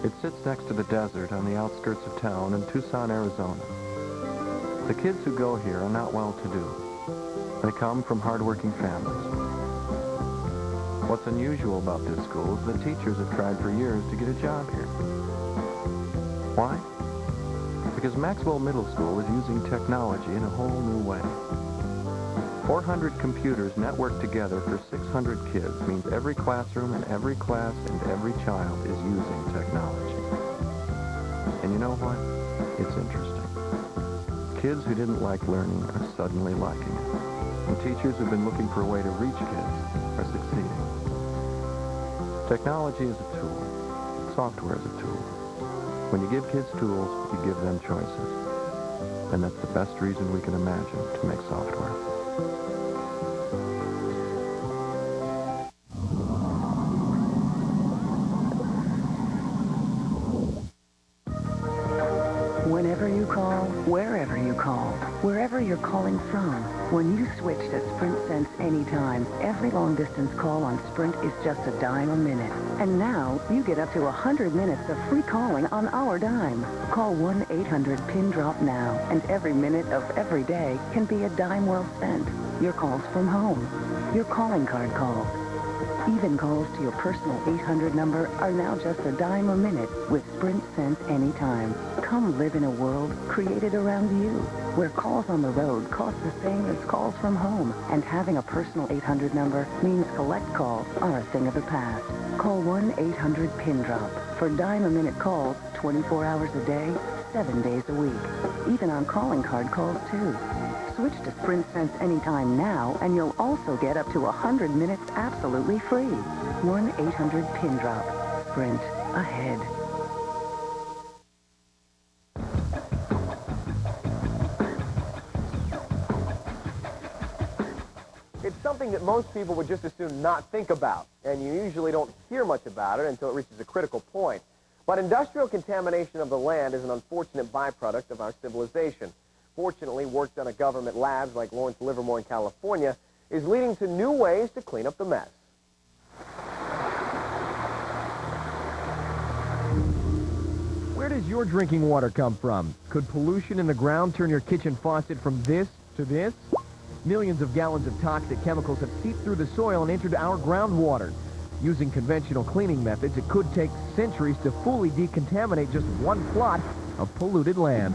It sits next to the desert on the outskirts of town in Tucson, Arizona. The kids who go here are not well-to-do. They come from hard-working families. What's unusual about this school is that teachers have tried for years to get a job here. Why? Because Maxwell Middle School is using technology in a whole new way. 400 computers networked together for 600 kids means every classroom and every class and every child is using technology. And you know what? It's interesting. Kids who didn't like learning are suddenly liking it. And teachers who've been looking for a way to reach kids are succeeding. Technology is a tool. Software is a tool. When you give kids tools, you give them choices. And that's the best reason we can imagine to make software. Whenever you call, wherever you call, wherever you're calling from, when you switch to Sprint Sense Anytime, every long-distance call on Sprint is just a dime a minute. And now, you get up to 100 minutes of free calling on our dime. Call 1-800-PIN-DROP now, and every minute of every day can be a dime well spent. Your calls from home, your calling card calls. Even calls to your personal 800 number are now just a dime a minute with Sprint Sense Anytime. Come live in a world created around you, where calls on the road cost the same as calls from home, and having a personal 800 number means collect calls are a thing of the past. Call 1-800-PIN-DROP for dime-a-minute calls 24 hours a day, 7 days a week, even on calling card calls, too. Switch to Sprint Sense Anytime now, and you'll also get up to 100 minutes absolutely free. 1-800-PIN-DROP. Sprint. Ahead. It's something that most people would just as soon not think about, and you usually don't hear much about it until it reaches a critical point. But industrial contamination of the land is an unfortunate byproduct of our civilization. Fortunately, work done at government labs like Lawrence Livermore in California is leading to new ways to clean up the mess. Where does your drinking water come from? Could pollution in the ground turn your kitchen faucet from this to this? Millions of gallons of toxic chemicals have seeped through the soil and entered our groundwater. Using conventional cleaning methods, it could take centuries to fully decontaminate just one plot of polluted land.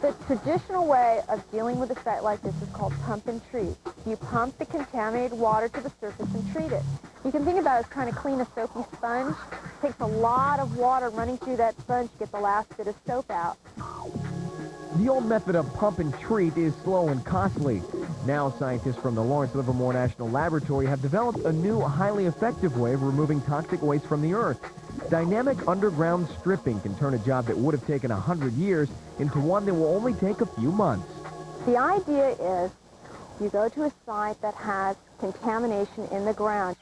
The traditional way of dealing with a site like this is called pump and treat. You pump the contaminated water to the surface and treat it. You can think about it as trying to clean a soapy sponge. It takes a lot of water running through that sponge to get the last bit of soap out. The old method of pump and treat is slow and costly. Now scientists from the Lawrence Livermore National Laboratory have developed a new, highly effective way of removing toxic waste from the earth. Dynamic underground stripping can turn a job that would have taken 100 years into one that will only take a few months. The idea is you go to a site that has contamination in the ground.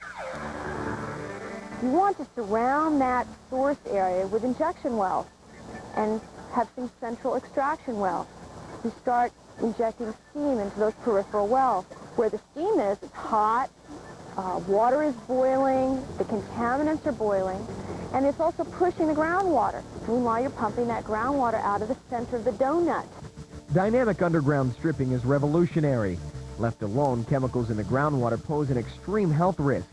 You want to surround that source area with injection wells and have some central extraction wells. You start injecting steam into those peripheral wells. Where the steam is, it's hot, water is boiling, the contaminants are boiling, and it's also pushing the groundwater. Meanwhile, you're pumping that groundwater out of the center of the donut. Dynamic underground stripping is revolutionary. Left alone, chemicals in the groundwater pose an extreme health risk.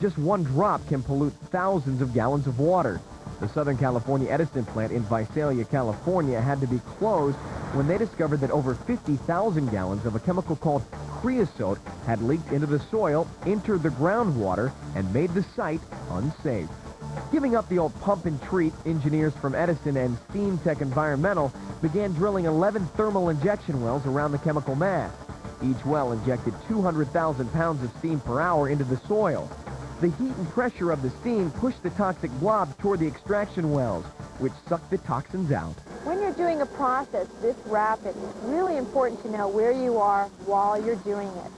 Just one drop can pollute thousands of gallons of water. The Southern California Edison plant in Visalia, California had to be closed when they discovered that over 50,000 gallons of a chemical called creosote had leaked into the soil, entered the groundwater, and made the site unsafe. Giving up the old pump and treat, engineers from Edison and Steam Tech Environmental began drilling 11 thermal injection wells around the chemical mass. Each well injected 200,000 pounds of steam per hour into the soil. The heat and pressure of the steam pushed the toxic blob toward the extraction wells, which sucked the toxins out. When you're doing a process this rapid, it's really important to know where you are while you're doing it.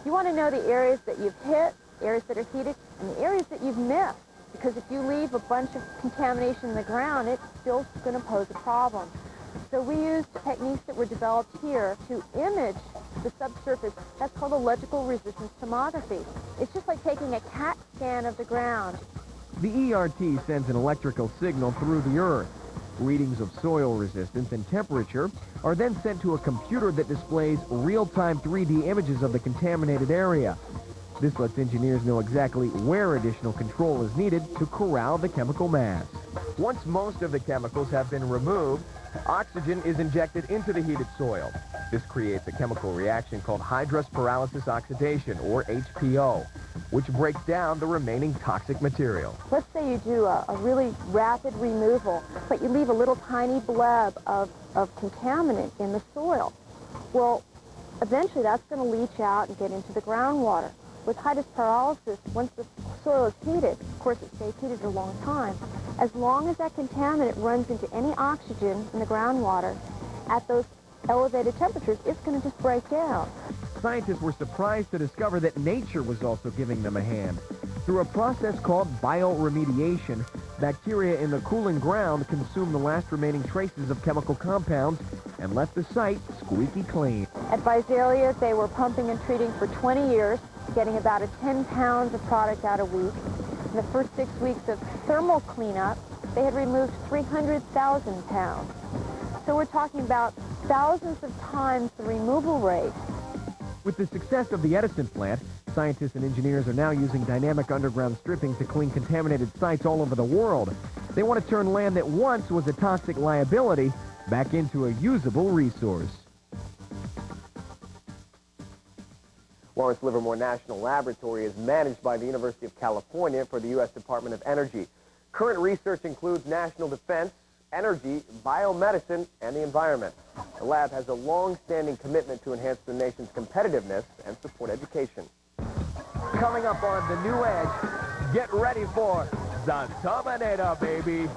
You want to know the areas that you've hit, areas that are heated, and the areas that you've missed. Because if you leave a bunch of contamination in the ground, it's still going to pose a problem. So we used techniques that were developed here to image the subsurface. That's called electrical resistance tomography. It's just like taking a CAT scan of the ground. The ERT sends an electrical signal through the earth. Readings of soil resistance and temperature are then sent to a computer that displays real-time 3D images of the contaminated area. This lets engineers know exactly where additional control is needed to corral the chemical mass. Once most of the chemicals have been removed, oxygen is injected into the heated soil. This creates a chemical reaction called hydrous pyrolysis oxidation, or HPO, which breaks down the remaining toxic material. Let's say you do a really rapid removal, but you leave a little tiny bleb of contaminant in the soil. Well, eventually that's going to leach out and get into the groundwater. With hydrous pyrolysis, once the soil is heated, of course it stays heated a long time, as long as that contaminant runs into any oxygen in the groundwater, at those elevated temperatures, it's going to just break down. Scientists were surprised to discover that nature was also giving them a hand. Through a process called bioremediation, bacteria in the cooling ground consume the last remaining traces of chemical compounds and left the site squeaky clean. At Visalia, they were pumping and treating for 20 years, getting about 10 pounds of product out a week. In the first 6 weeks of thermal cleanup, they had removed 300,000 pounds. So we're talking about thousands of times the removal rate. With the success of the Edison plant, scientists and engineers are now using dynamic underground stripping to clean contaminated sites all over the world. They want to turn land that once was a toxic liability back into a usable resource. Lawrence Livermore National Laboratory is managed by the University of California for the U.S. Department of Energy. Current research includes national defense, energy, biomedicine, and the environment. The lab has a long-standing commitment to enhance the nation's competitiveness and support education. Coming up on The New Edge, get ready for the Terminator, baby!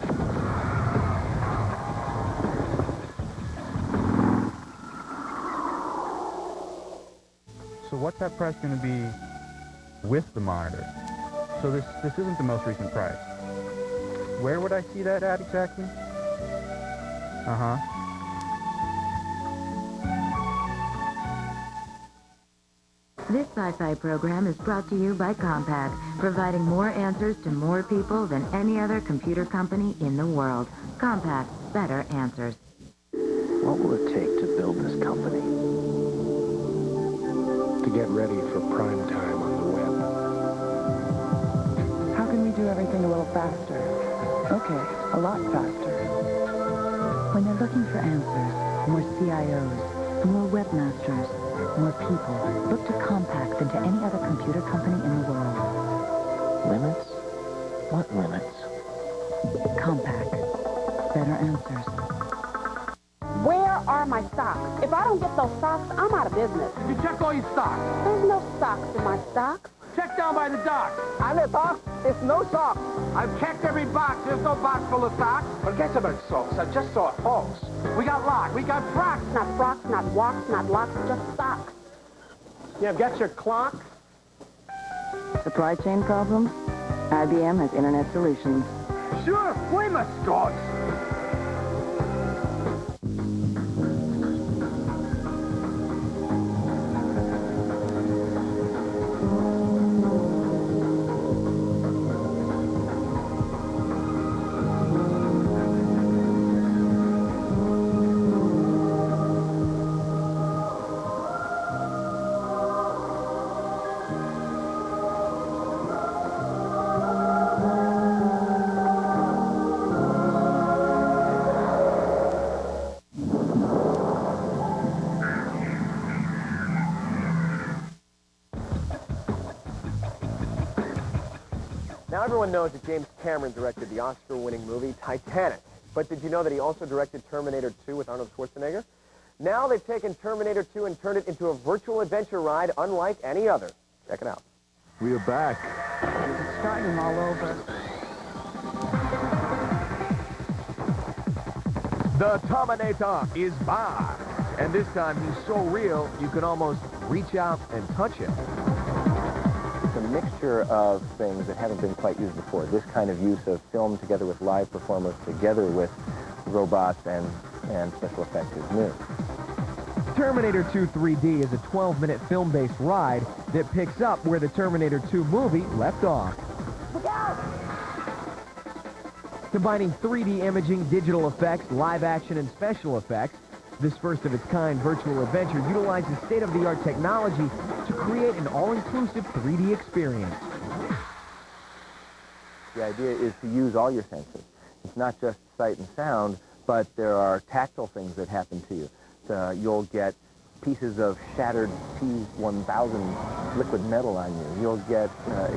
So what's that price going to be with the monitor? So this isn't the most recent price. Where would I see that at exactly? Uh-huh. This Sci-Fi program is brought to you by Compaq, providing more answers to more people than any other computer company in the world. Compaq, better answers. What will it take to build this company? To get ready for prime time on the web. How can we do everything a little faster? Okay, a lot faster. When they're looking for answers, more CIOs, more webmasters, more people, look to Compaq than to any other computer company in the world. Limits? What limits? Compaq. Better answers. Where are my socks? If I don't get those socks, I'm out of business. Did you check all your stocks? There's no socks in my stocks. Check down by the dock. And the box, there's no socks. I've checked every box. There's no box full of socks. Forget about socks. I just saw hawks. We got lock. We got frocks. Not frocks, not walks, not locks, just socks. You got your clock? Supply chain problems? IBM has internet solutions. Sure, we must start. Now everyone knows that James Cameron directed the Oscar-winning movie Titanic. But did you know that he also directed Terminator 2 with Arnold Schwarzenegger? Now they've taken Terminator 2 and turned it into a virtual adventure ride unlike any other. Check it out. We are back. It's starting all over. The Terminator is back. And this time he's so real, you can almost reach out and touch him. It's a mixture of things that haven't been quite used before. This kind of use of film together with live performers together with robots and special effects is new. Terminator 2 3D is a 12-minute film-based ride that picks up where the Terminator 2 movie left off. Look out! Combining 3D imaging, digital effects, live action, and special effects, this first-of-its-kind virtual adventure utilizes state-of-the-art technology to create an all-inclusive 3D experience. The idea is to use all your senses. It's not just sight and sound, but there are tactile things that happen to you. You'll get pieces of shattered T-1000 liquid metal on you. You'll get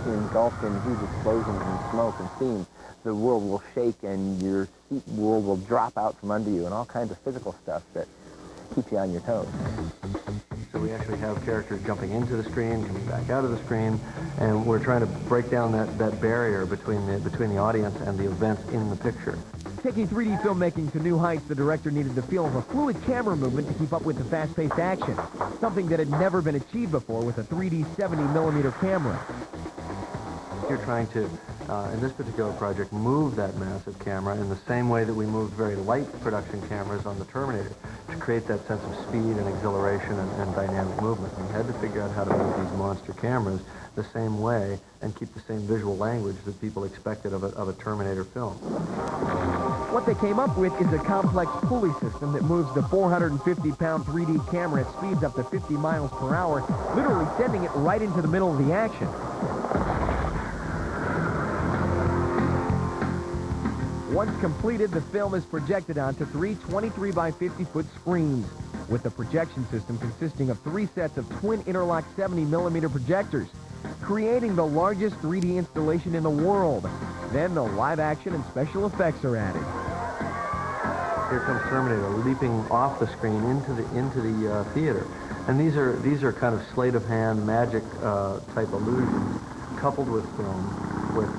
engulfed in huge explosions and smoke and steam. The world will shake and your seat world will drop out from under you, and all kinds of physical stuff that keeps you on your toes. So we actually have characters jumping into the screen, coming back out of the screen, and we're trying to break down that barrier between the audience and the events in the picture. Taking 3D filmmaking to new heights, the director needed the feel of a fluid camera movement to keep up with the fast-paced action, something that had never been achieved before with a 3D 70mm camera. You're trying to, in this particular project, move that massive camera in the same way that we moved very light production cameras on the Terminator to create that sense of speed and exhilaration and dynamic movement. We had to figure out how to move these monster cameras the same way and keep the same visual language that people expected of a Terminator film. What they came up with is a complex pulley system that moves the 450-pound 3D camera at speeds up to 50 miles per hour, literally sending it right into the middle of the action. Once completed, the film is projected onto three 23 by 50-foot screens, with the projection system consisting of 3 sets of twin interlock 70mm projectors, creating the largest 3D installation in the world. Then the live action and special effects are added. Here comes Terminator leaping off the screen into the theater, and these are kind of sleight of hand magic type illusions, coupled with film, with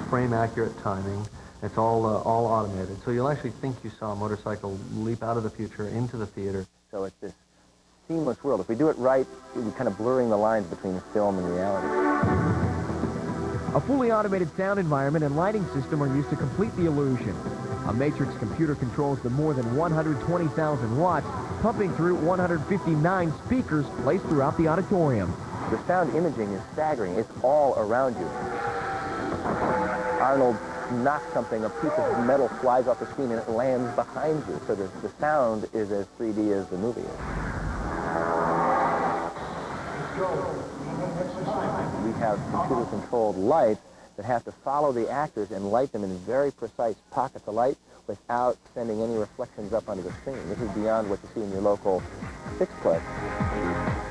frame accurate timing. It's all automated, so you'll actually think you saw a motorcycle leap out of the future into the theater. So it's this seamless world. If we do it right, we're kind of blurring the lines between film and reality. A fully automated sound environment and lighting system are used to complete the illusion. A matrix computer controls the more than 120,000 watts, pumping through 159 speakers placed throughout the auditorium. The sound imaging is staggering. It's all around you. Arnold knocks something, a piece of metal flies off the screen, and it lands behind you. So the sound is as 3D as the movie is. We have computer-controlled lights that have to follow the actors and light them in very precise pockets of light without sending any reflections up onto the screen. This is beyond what you see in your local six-plex.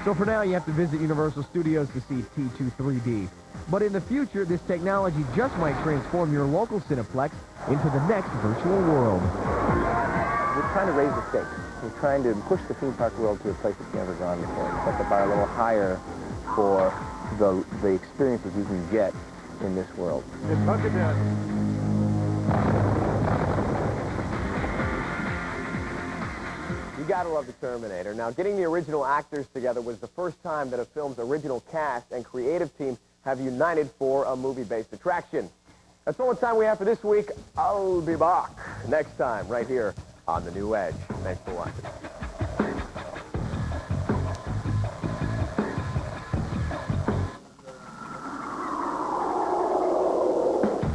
So for now, you have to visit Universal Studios to see T2 3D. But in the future, this technology just might transform your local Cineplex into the next virtual world. We're trying to raise the stakes. We're trying to push the theme park world to a place it's never gone before. Set the bar a little higher for the experiences you can get in this world. You gotta love the Terminator. Now, getting the original actors together was the first time that a film's original cast and creative team have united for a movie-based attraction. That's all the time we have for this week. I'll be back next time right here on The New Edge. Thanks for watching.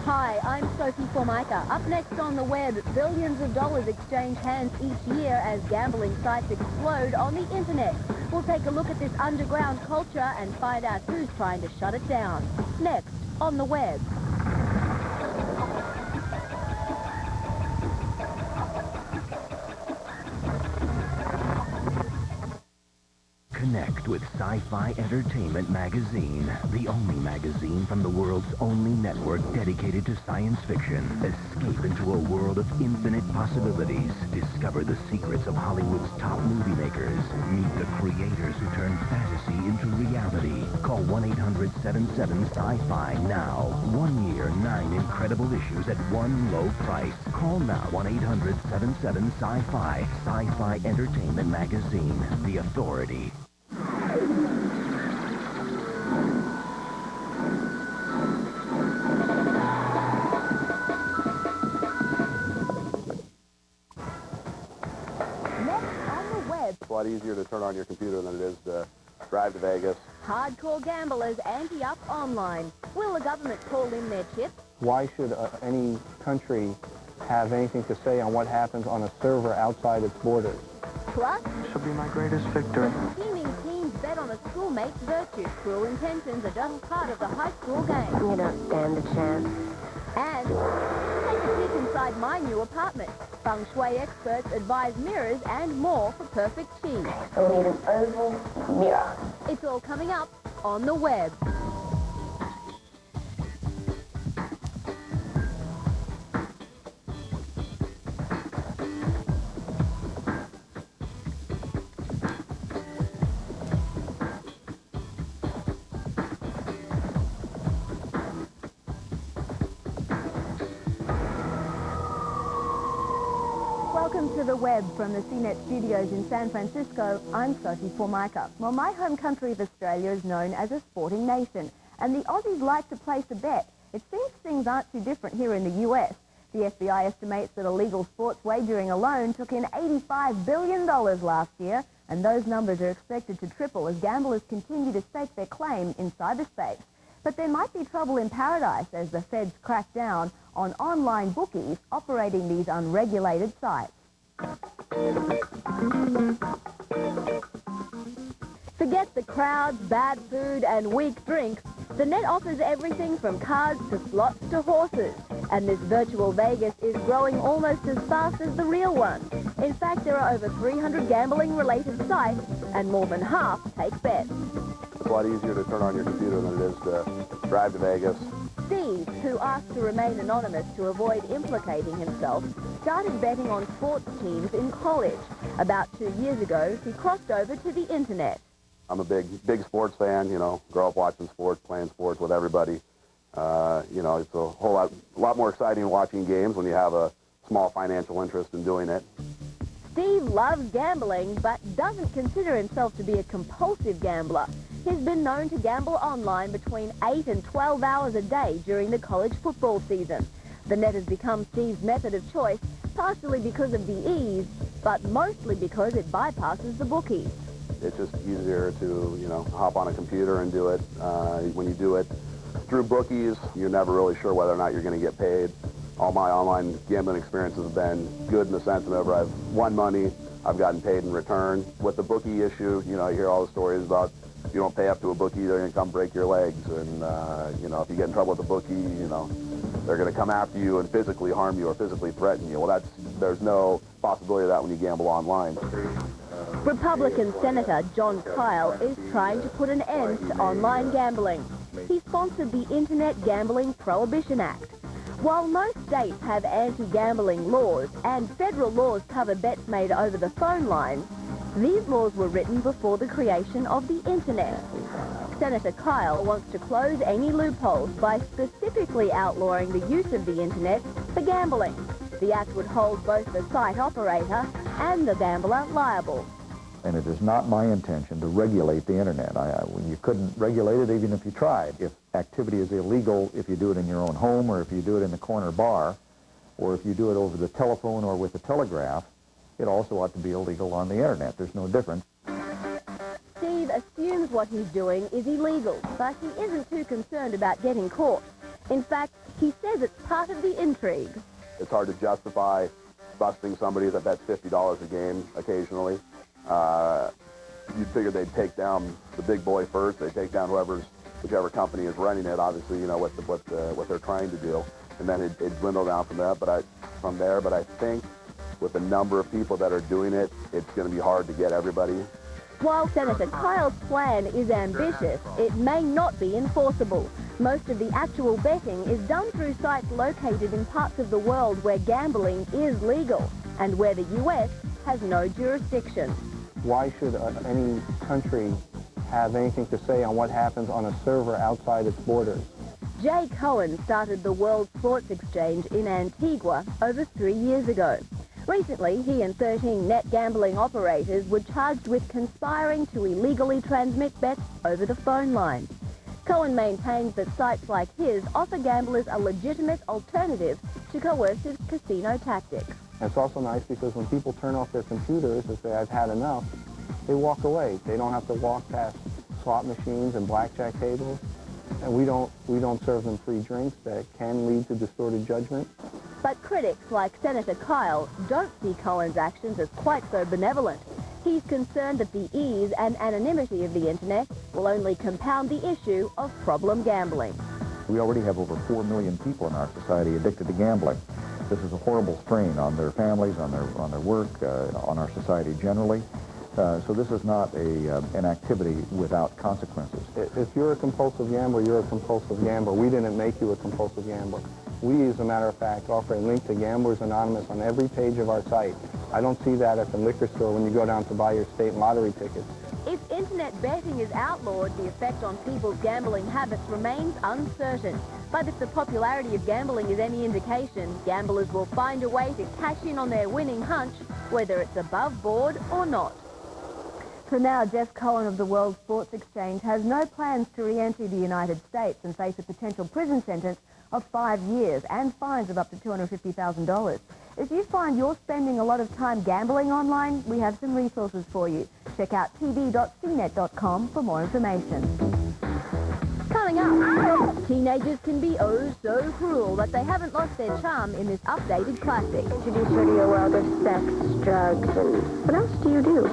Hi, I'm Sophie Formica. Up next on the web, billions of dollars exchange hands each year as gambling sites explode on the internet. We'll take a look at this underground culture and find out who's trying to shut it down. Next, on the web. Connect with Sci-Fi Entertainment Magazine, the only magazine from the world's only network dedicated to science fiction. Escape into a world of infinite possibilities. Discover the secrets of Hollywood's top movie makers. Meet the creators who turn fantasy into reality. Call 1-800-77-SCI-FI now. 1 year, 9 incredible issues at one low price. Call now, 1-800-77-SCI-FI. Sci-Fi Entertainment Magazine, the authority. lot easier to turn on your computer than it is to drive to Vegas. Hardcore gamblers ante up online. Will the government call in their chips? Why should any country have anything to say on what happens on a server outside its borders? Plus, This will be my greatest victory. scheming teens bet on a schoolmate's virtue. Cruel intentions are just part of the high school game. You don't stand a chance. And take a peek inside my new apartment. Feng Shui experts advise mirrors and more for perfect chi. We need an oval mirror. It's all coming up on the web. Welcome to the web from the CNET studios in San Francisco. I'm Sophie Formica. Well, my home country of Australia is known as a sporting nation, and the Aussies like to place a bet. It seems things aren't too different here in the US. The FBI estimates that illegal sports wagering alone took in $85 billion last year, and those numbers are expected to triple as gamblers continue to stake their claim in cyberspace. But there might be trouble in paradise as the feds crack down on online bookies operating these unregulated sites. Forget the crowds, bad food, and weak drinks. The net offers everything from cards to slots to horses. And this virtual Vegas is growing almost as fast as the real one. In fact, there are over 300 gambling-related sites, and more than half take bets. It's a lot easier to turn on your computer than it is to drive to Vegas. Steve, who asked to remain anonymous to avoid implicating himself, started betting on sports teams in college. About 2 years ago, he crossed over to the internet. I'm a big sports fan, you know, grow up watching sports, playing sports with everybody. You know, it's a whole lot more exciting watching games when you have a small financial interest in doing it. Steve loves gambling, but doesn't consider himself to be a compulsive gambler. He's been known to gamble online between 8 and 12 hours a day during the college football season. The net has become Steve's method of choice, partially because of the ease, but mostly because it bypasses the bookies. It's just easier to, you know, hop on a computer and do it. When you do it through bookies, you're never really sure whether or not you're going to get paid. All my online gambling experiences have been good in the sense that whenever I've won money, I've gotten paid in return. With the bookie issue, you know, you hear all the stories about if you don't pay up to a bookie, they're going to come break your legs. And, you know, if you get in trouble with the bookie, you know, they're going to come after you and physically harm you or physically threaten you. Well, there's no possibility of that when you gamble online. Republican Senator John Kyle is trying to put an end to online gambling. He sponsored the Internet Gambling Prohibition Act. While most states have anti-gambling laws and federal laws cover bets made over the phone lines, these laws were written before the creation of the Internet. Senator Kyle wants to close any loopholes by specifically outlawing the use of the Internet for gambling. The act would hold both the site operator and the gambler liable. And it is not my intention to regulate the Internet. You couldn't regulate it even if you tried. If activity is illegal, if you do it in your own home or if you do it in the corner bar, or if you do it over the telephone or with the telegraph, it also ought to be illegal on the Internet. There's no difference. Steve assumes what he's doing is illegal, but he isn't too concerned about getting caught. In fact, he says it's part of the intrigue. It's hard to justify busting somebody that bets $50 a game occasionally. You'd figure they'd take down the big boy first. They'd take down whichever company is running it. Obviously, you know what they're trying to do, and then it'd dwindle down from that. From there, but I think with the number of people that are doing it, it's going to be hard to get everybody. While Senator Kyle's plan is ambitious, it may not be enforceable. Most of the actual betting is done through sites located in parts of the world where gambling is legal and where the U.S. has no jurisdiction. Why should any country have anything to say on what happens on a server outside its borders? Jay Cohen started the World Sports Exchange in Antigua over 3 years ago. Recently, he and 13 net gambling operators were charged with conspiring to illegally transmit bets over the phone line. Cohen maintains that sites like his offer gamblers a legitimate alternative to coercive casino tactics. And it's also nice because when people turn off their computers and say, I've had enough, they walk away. They don't have to walk past slot machines and blackjack tables. And we don't serve them free drinks that can lead to distorted judgment. But critics like Senator Kyle don't see Cohen's actions as quite so benevolent. He's concerned that the ease and anonymity of the internet will only compound the issue of problem gambling. We already have over 4 million people in our society addicted to gambling. This is a horrible strain on their families, on their work, on our society generally. So this is not an activity without consequences. If you're a compulsive gambler, you're a compulsive gambler. We didn't make you a compulsive gambler. We, as a matter of fact, offer a link to Gamblers Anonymous on every page of our site. I don't see that at the liquor store when you go down to buy your state lottery tickets. If internet betting is outlawed, the effect on people's gambling habits remains uncertain. But if the popularity of gambling is any indication, gamblers will find a way to cash in on their winning hunch, whether it's above board or not. For now, Jeff Cohen of the World Sports Exchange has no plans to re-enter the United States and face a potential prison sentence of 5 years and fines of up to $250,000. If you find you're spending a lot of time gambling online, we have some resources for you. Check out tv.cnet.com for more information. Coming up, teenagers can be oh so cruel that they haven't lost their charm in this updated classic. Introduce her to your world of sex, drugs, and what else do you do?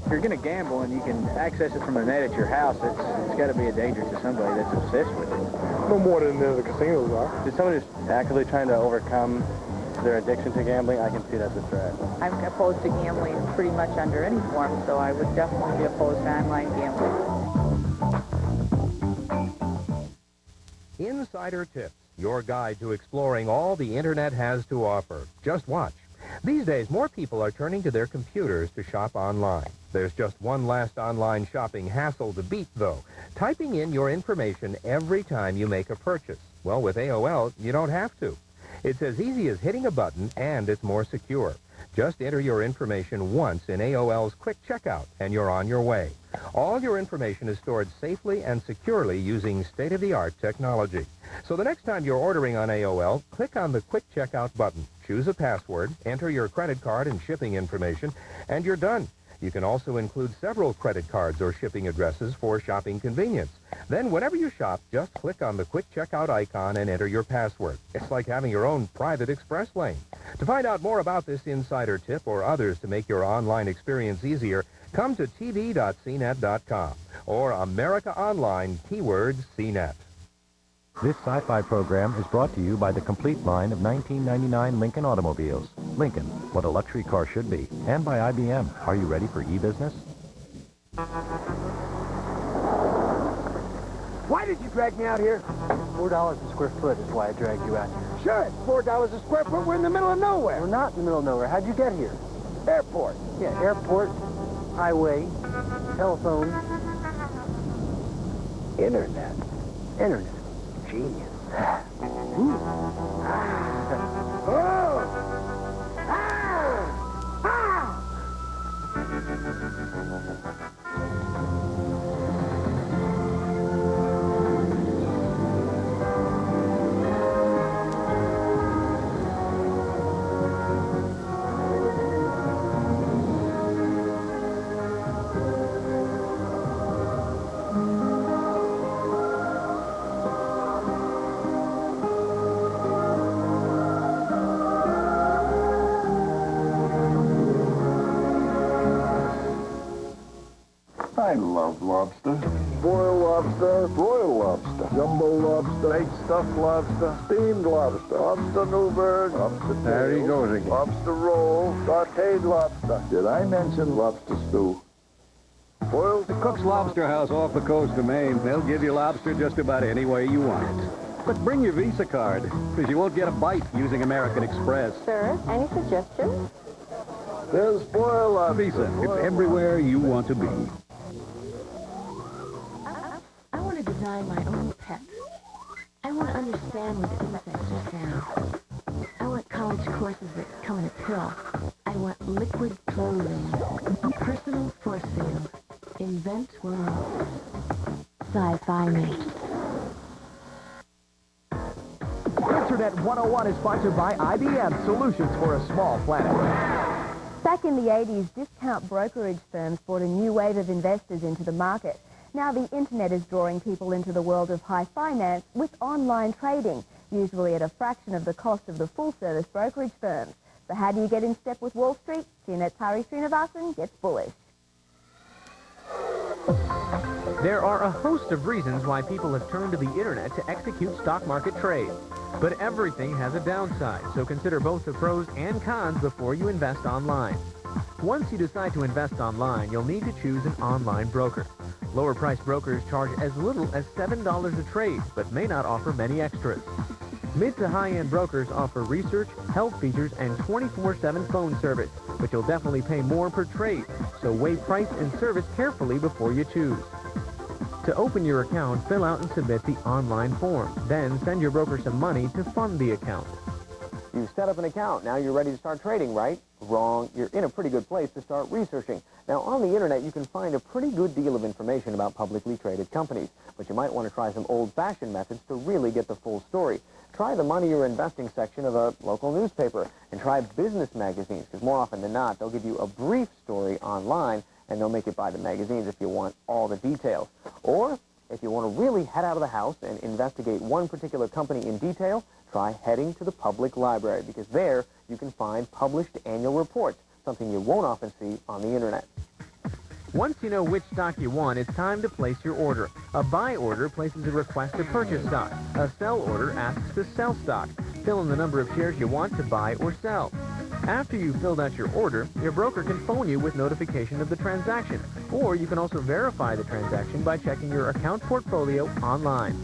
If you're going to gamble and you can access it from the net at your house, it's got to be a danger to somebody that's obsessed with it. No more than the casinos are. To someone who's actively trying to overcome their addiction to gambling, I can see that's a threat. I'm opposed to gambling pretty much under any form, so I would definitely be opposed to online gambling. Insider Tips, your guide to exploring all the Internet has to offer. Just watch. These days, more people are turning to their computers to shop online. There's just one last online shopping hassle to beat, though. Typing in your information every time you make a purchase. Well, with AOL, you don't have to. It's as easy as hitting a button, and it's more secure. Just enter your information once in AOL's Quick Checkout, and you're on your way. All your information is stored safely and securely using state-of-the-art technology. So the next time you're ordering on AOL, click on the Quick Checkout button, choose a password, enter your credit card and shipping information, and you're done. You can also include several credit cards or shipping addresses for shopping convenience. Then whenever you shop, just click on the Quick Checkout icon and enter your password. It's like having your own private express lane. To find out more about this insider tip or others to make your online experience easier, come to tv.cnet.com or America Online, keyword CNET. This sci-fi program is brought to you by the complete line of 1999 Lincoln automobiles. Lincoln, what a luxury car should be. And by IBM. Are you ready for e-business? Why did you drag me out here? $4 a square foot is why I dragged you out here. Sure, it's $4 a square foot. We're in the middle of nowhere. We're not in the middle of nowhere. How'd you get here? Airport. Yeah, airport, highway, telephone. Internet. Internet. Genius. I love lobster. Boiled lobster, broiled lobster, jumbo lobster, baked stuffed lobster, steamed lobster, lobster Newburgh, lobster tail, There he goes again. lobster roll, sauteed lobster. Did I mention lobster stew? Boiled The Cook's Lobster House off the coast of Maine. They'll give you lobster just about any way you want it. But bring your Visa card, because you won't get a bite using American Express. Sir, any suggestions? There's boiled lobster. Visa, it's everywhere you want to be. I want to design my own pet. I want to understand what insects are found. I want college courses that come in a pill. I want liquid clothing. Personal force field. Invent world. Sci-fi me. Enter Internet 101 is sponsored by IBM, Solutions for a Small Planet. Back in the 80s, discount brokerage firms brought a new wave of investors into the market. Now the Internet is drawing people into the world of high finance with online trading, usually at a fraction of the cost of the full-service brokerage firms. So how do you get in step with Wall Street? CNET's Hari Srinivasan gets bullish. There are a host of reasons why people have turned to the Internet to execute stock market trades. But everything has a downside, so consider both the pros and cons before you invest online. Once you decide to invest online, you'll need to choose an online broker. Lower-priced brokers charge as little as $7 a trade, but may not offer many extras. Mid to high-end brokers offer research, health features, and 24/7 phone service, but you'll definitely pay more per trade, so weigh price and service carefully before you choose. To open your account, fill out and submit the online form. Then send your broker some money to fund the account. You've set up an account. Now you're ready to start trading, right? Wrong. You're in a pretty good place to start researching. Now, on the Internet, you can find a pretty good deal of information about publicly traded companies, but you might want to try some old-fashioned methods to really get the full story. Try the money you're investing section of a local newspaper, and try business magazines, because more often than not, they'll give you a brief story online, and they'll make you buy the magazines if you want all the details. Or, if you want to really head out of the house and investigate one particular company in detail, try heading to the public library, because there you can find published annual reports, something you won't often see on the Internet. Once you know which stock you want, it's time to place your order. A buy order places a request to purchase stock. A sell order asks to sell stock. Fill in the number of shares you want to buy or sell. After you've filled out your order, your broker can phone you with notification of the transaction. Or you can also verify the transaction by checking your account portfolio online.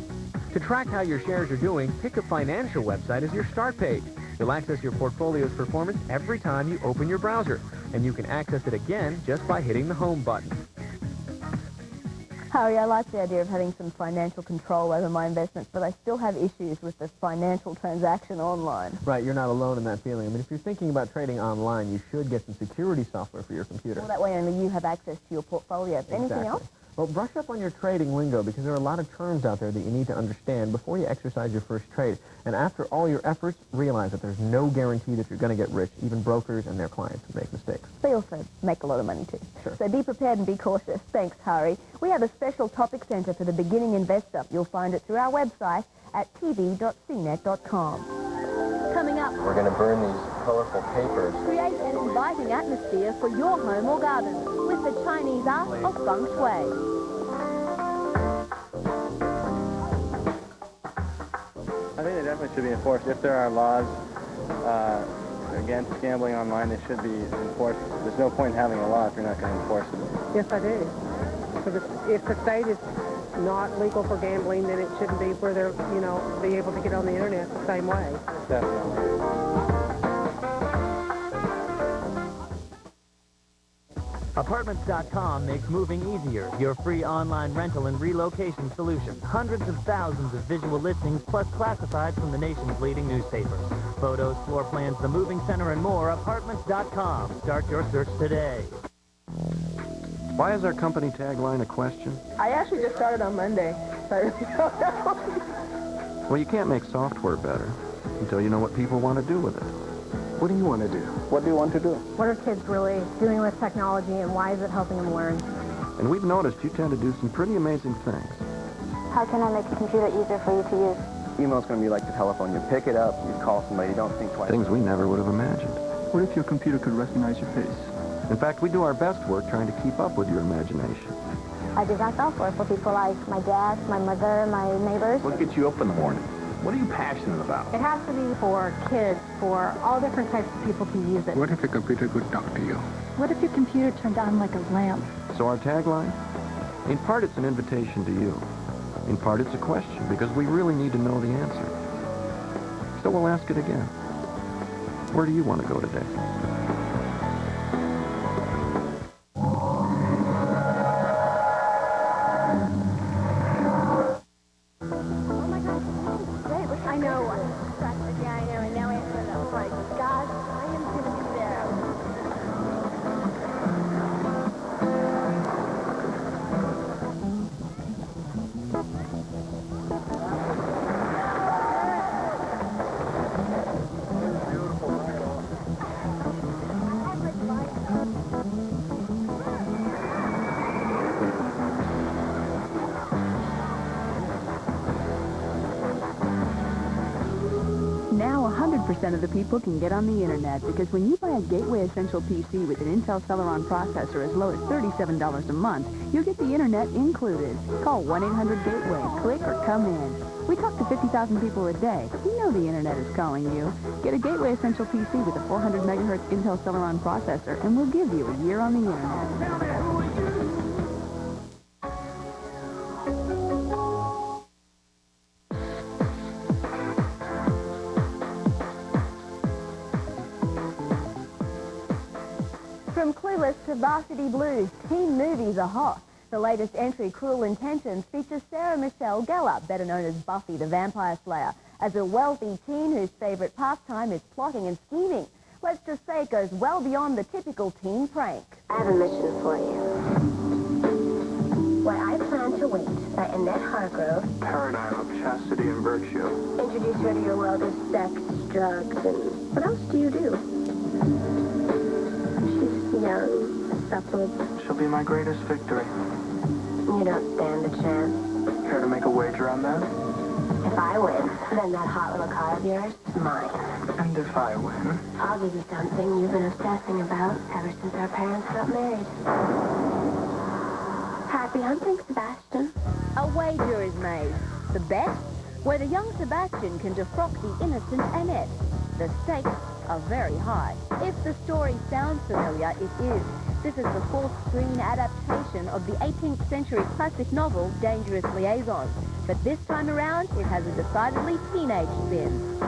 To track how your shares are doing, pick a financial website as your start page. You'll access your portfolio's performance every time you open your browser, and you can access it again just by hitting the home button. Harry, I like the idea of having some financial control over my investments, but I still have issues with the financial transaction online. Right, you're not alone in that feeling. I mean, if you're thinking about trading online, you should get some security software for your computer. Well, that way only you have access to your portfolio. Anything Exactly. else? Well, brush up on your trading lingo, because there are a lot of terms out there that you need to understand before you exercise your first trade. And after all your efforts, realize that there's no guarantee that you're going to get rich. Even brokers and their clients make mistakes. They also make a lot of money too. Sure. So be prepared and be cautious. Thanks, Hari. We have a special topic center for the beginning investor. You'll find it through our website at tv.cnet.com. Coming up, We're going to burn these colorful papers. create an inviting atmosphere for your home or garden with the Chinese art of feng shui. I think they definitely should be enforced. If there are laws against gambling online, they should be enforced. There's no point in having a law if you're not going to enforce it. Yes, I do. If the state is not legal for gambling, then it shouldn't be where they're, be able to get on the Internet the same way. Definitely. Apartments.com makes moving easier. Your free online rental and relocation solution. Hundreds of thousands of visual listings plus classifieds from the nation's leading newspapers. Photos, floor plans, the moving center, and more. Apartments.com. Start your search today. Why is our company tagline a question? I actually just started on Monday, so I really don't know. Well, you can't make software better until you know what people want to do with it. What do you want to do? What do you want to do? What are kids really doing with technology, and why is it helping them learn? And we've noticed you tend to do some pretty amazing things. How can I make a computer easier for you to use? Email's going to be like the telephone. You pick it up, you call somebody, you don't think twice. Things we never would have imagined. What if your computer could recognize your face? In fact, we do our best work trying to keep up with your imagination. I design software for people like my dad, my mother, my neighbors. What gets you up in the morning? What are you passionate about? It has to be for kids, for all different types of people to use it. What if a computer could talk to you? What if your computer turned on like a lamp? So our tagline? In part, it's an invitation to you. In part, it's a question, because we really need to know the answer. So we'll ask it again. Where do you want to go today? I know. Yeah, I know. And now I have to know. Like, God, I am going to be there. 90% of the people can get on the internet, because when you buy a Gateway Essential PC with an Intel Celeron processor as low as $37 a month, you'll get the internet included. Call 1-800-GATEWAY, click or come in. We talk to 50,000 people a day. We know the internet is calling you. Get a Gateway Essential PC with a 400 megahertz Intel Celeron processor, and we'll give you a year on the internet. From Clueless to Varsity Blues, teen movies are hot. The latest entry, Cruel Intentions, features Sarah Michelle Gellar, better known as Buffy the Vampire Slayer, as a wealthy teen whose favorite pastime is plotting and scheming. Let's just say it goes well beyond the typical teen prank. I have a mission for you. What I Plan to Wait by Annette Hargrove. Paradigm of chastity and virtue. Introduce her to your world of sex, drugs, and what else do you do? She's young, supple. She'll be my greatest victory. You don't stand a chance. Care to make a wager on that? If I win, then that hot little car of yours is mine. And if I win? I'll give you something you've been obsessing about ever since our parents got married. Happy hunting, Sebastian. A wager is made. The bet? Whether young Sebastian can defrock the innocent Annette. The stakes are very high. If the story sounds familiar, it is. This is the fourth screen adaptation of the 18th century classic novel, Dangerous Liaisons. But this time around, it has a decidedly teenage spin.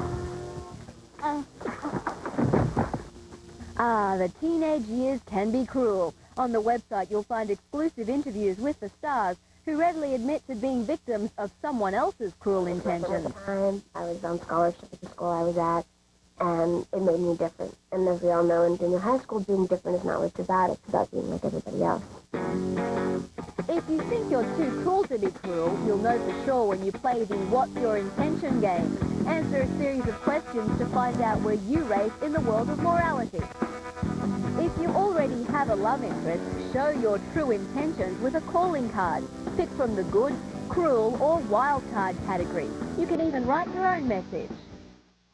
The teenage years can be cruel. On the website, you'll find exclusive interviews with the stars who readily admit to being victims of someone else's cruel intentions. At the time, I was on scholarship at the school I was at, and it made me different. And as we all know, in junior high school, being different is not what it's about. It's about being like everybody else. If you think you're too cool to be cruel, you'll know for sure when you play the What's Your Intention game. Answer a series of questions to find out where you rate in the world of morality. If you already have a love interest, show your true intentions with a calling card. Pick from the good, cruel, or wild card category. You can even write your own message.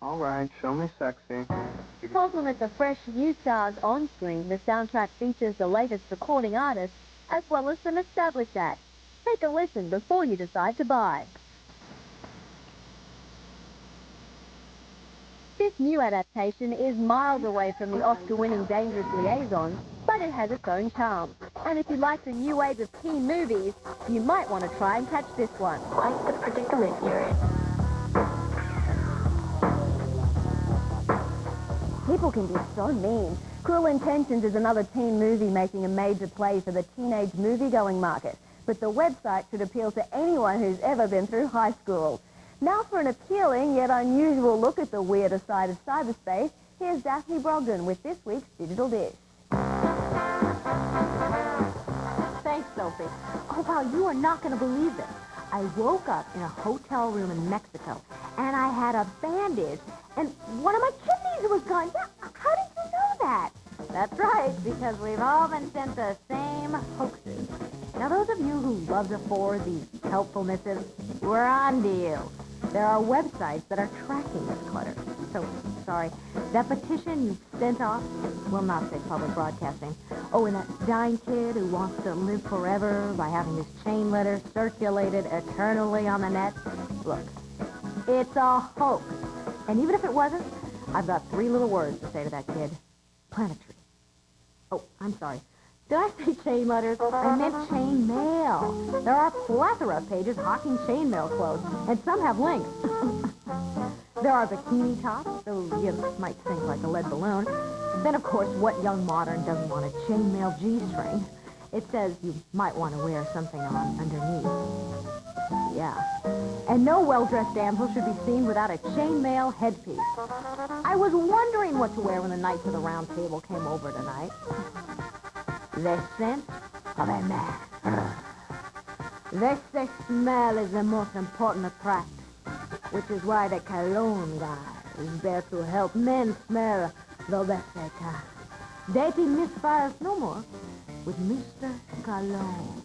All right, show me sexy. To complement the fresh new stars on screen, the soundtrack features the latest recording artists, as well as some established acts. Take a listen before you decide to buy. This new adaptation is miles away from the Oscar-winning Dangerous Liaisons, but it has its own charm. And if you like the new wave of teen movies, you might want to try and catch this one. Quite the predicament you're in. People can be so mean. Cruel Intentions is another teen movie making a major play for the teenage movie-going market. But the website should appeal to anyone who's ever been through high school. Now for an appealing yet unusual look at the weirder side of cyberspace, here's Daphne Brogdon with this week's Digital Dish. Thanks, Sophie. Oh, wow, you are not going to believe this. I woke up in a hotel room in Mexico, and I had a bandage, and one of my kidneys was gone. Yeah, how did you know that? That's right, because we've all been sent the same hoaxes. Now, those of you who love to forward these helpful missives, we're on to you. There are websites that are tracking this clutter. So, sorry, that petition you sent off will not say public broadcasting. Oh, and that dying kid who wants to live forever by having his chain letter circulated eternally on the net. Look, it's a hoax. And even if it wasn't, I've got 3 little words to say to that kid. Plant a tree. Oh, I'm sorry. Did I say chain letters? I meant chain mail. There are a plethora of pages hawking chain mail quotes, and some have links. There are bikini tops, so you might think like a lead balloon. Then, of course, what young modern doesn't want a chain mail G-string? It says you might want to wear something on underneath. Yeah. And no well-dressed damsel should be seen without a chainmail headpiece. I was wondering what to wear when the Knights of the Round Table came over tonight. The scent of a man. The sex smell is the most important attraction, which is why the cologne guy is there to help men smell the best they can. Dating misfires no more with Mr. Cologne.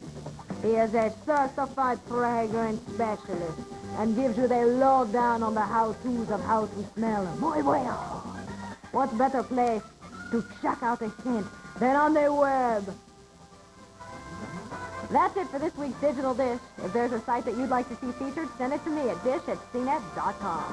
He is a certified fragrance specialist and gives you the lowdown on the how-tos of how to smell muy bueno. What better place to check out a scent than on the web? That's it for this week's Digital Dish. If there's a site that you'd like to see featured, send it to me at dish@cnet.com.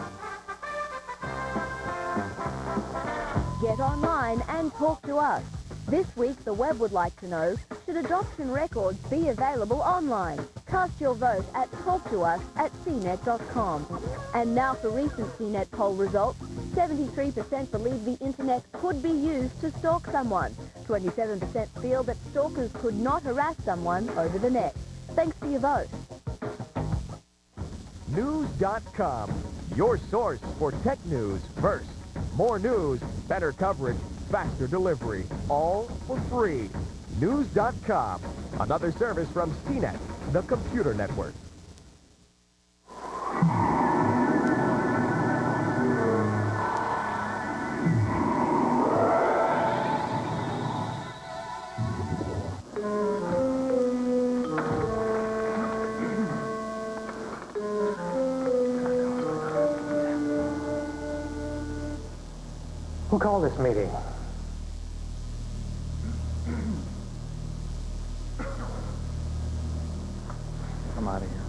Get online and talk to us. This week, the web would like to know, should adoption records be available online? Cast your vote at talktous@cnet.com. And now for recent CNET poll results. 73% believe the internet could be used to stalk someone. 27% feel that stalkers could not harass someone over the net. Thanks for your vote. News.com, your source for tech news first. More news, better coverage, faster delivery, all for free. News.com, another service from CNET, the computer network. Who called this meeting? I'm out of here.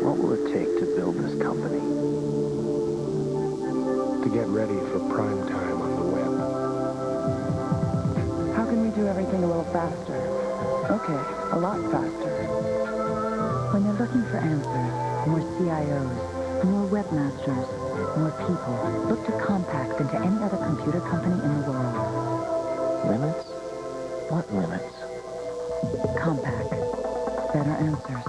What will it take to build this company? To get ready for prime time on the web. How can we do everything a little faster? Okay, a lot faster. When you're looking for answers, more CIOs, more webmasters, more people, look to Compaq than to any other computer company in the world. Limits? What limits? Compaq. Better answers.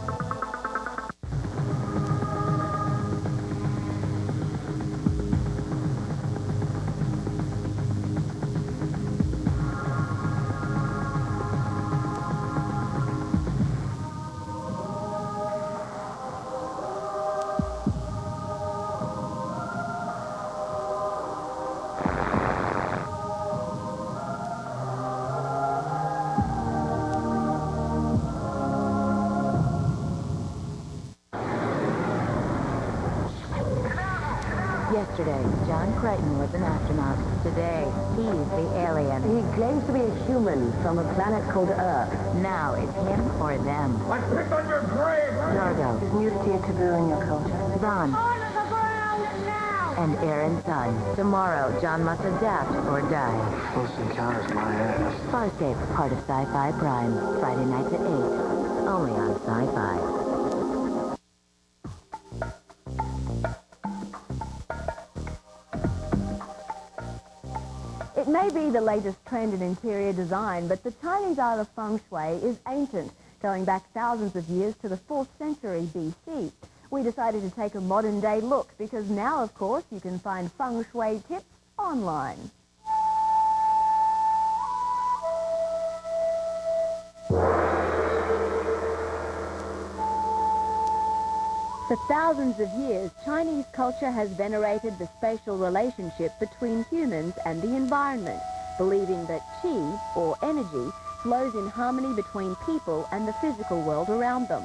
Yesterday, John Crichton was an astronaut. Today, he's the alien. He claims to be a human from a planet called Earth. Now it's him or them. I picked on your grave! Dargo. Is nudity a taboo in your culture? Zahn. And Aaron's son. Tomorrow, John must adapt or die. Close encounters my ass. Farscape, part of SciFi Prime. Friday nights at 8. Only on SciFi. It may be the latest trend in interior design, but the Chinese art of feng shui is ancient, going back thousands of years to the 4th century BC. We decided to take a modern-day look because now, of course, you can find feng shui tips online. For thousands of years, Chinese culture has venerated the spatial relationship between humans and the environment, believing that qi, or energy, flows in harmony between people and the physical world around them.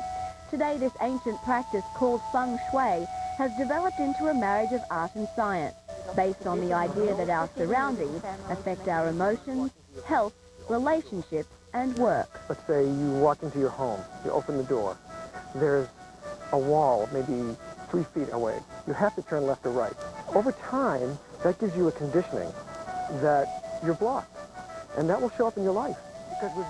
Today, this ancient practice called feng shui has developed into a marriage of art and science, based on the idea that our surroundings affect our emotions, health, relationships, and work. Let's say you walk into your home, you open the door, there's a wall maybe 3 feet away. You have to turn left or right. Over time, that gives you a conditioning that you're blocked, and that will show up in your life.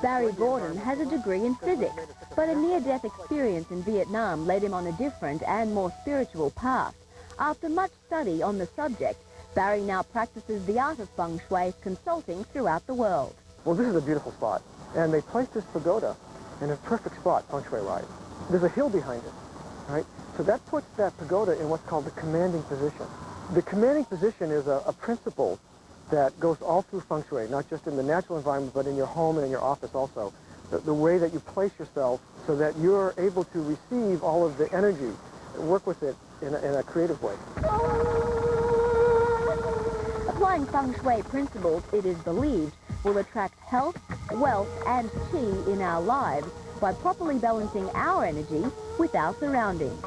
Barry Gordon has a degree in physics, but a near-death experience in Vietnam led him on a different and more spiritual path. After much study on the subject, Barry now practices the art of feng shui consulting throughout the world. Well, this is a beautiful spot, and they placed this pagoda in a perfect spot, feng shui-wise. There's a hill behind it, right? So that puts that pagoda in what's called the commanding position. The commanding position is a principle that goes all through feng shui, not just in the natural environment, but in your home and in your office also. The way that you place yourself so that you're able to receive all of the energy, work with it in a creative way. A Applying feng shui principles, it is believed, will attract health, wealth, and qi in our lives by properly balancing our energy with our surroundings.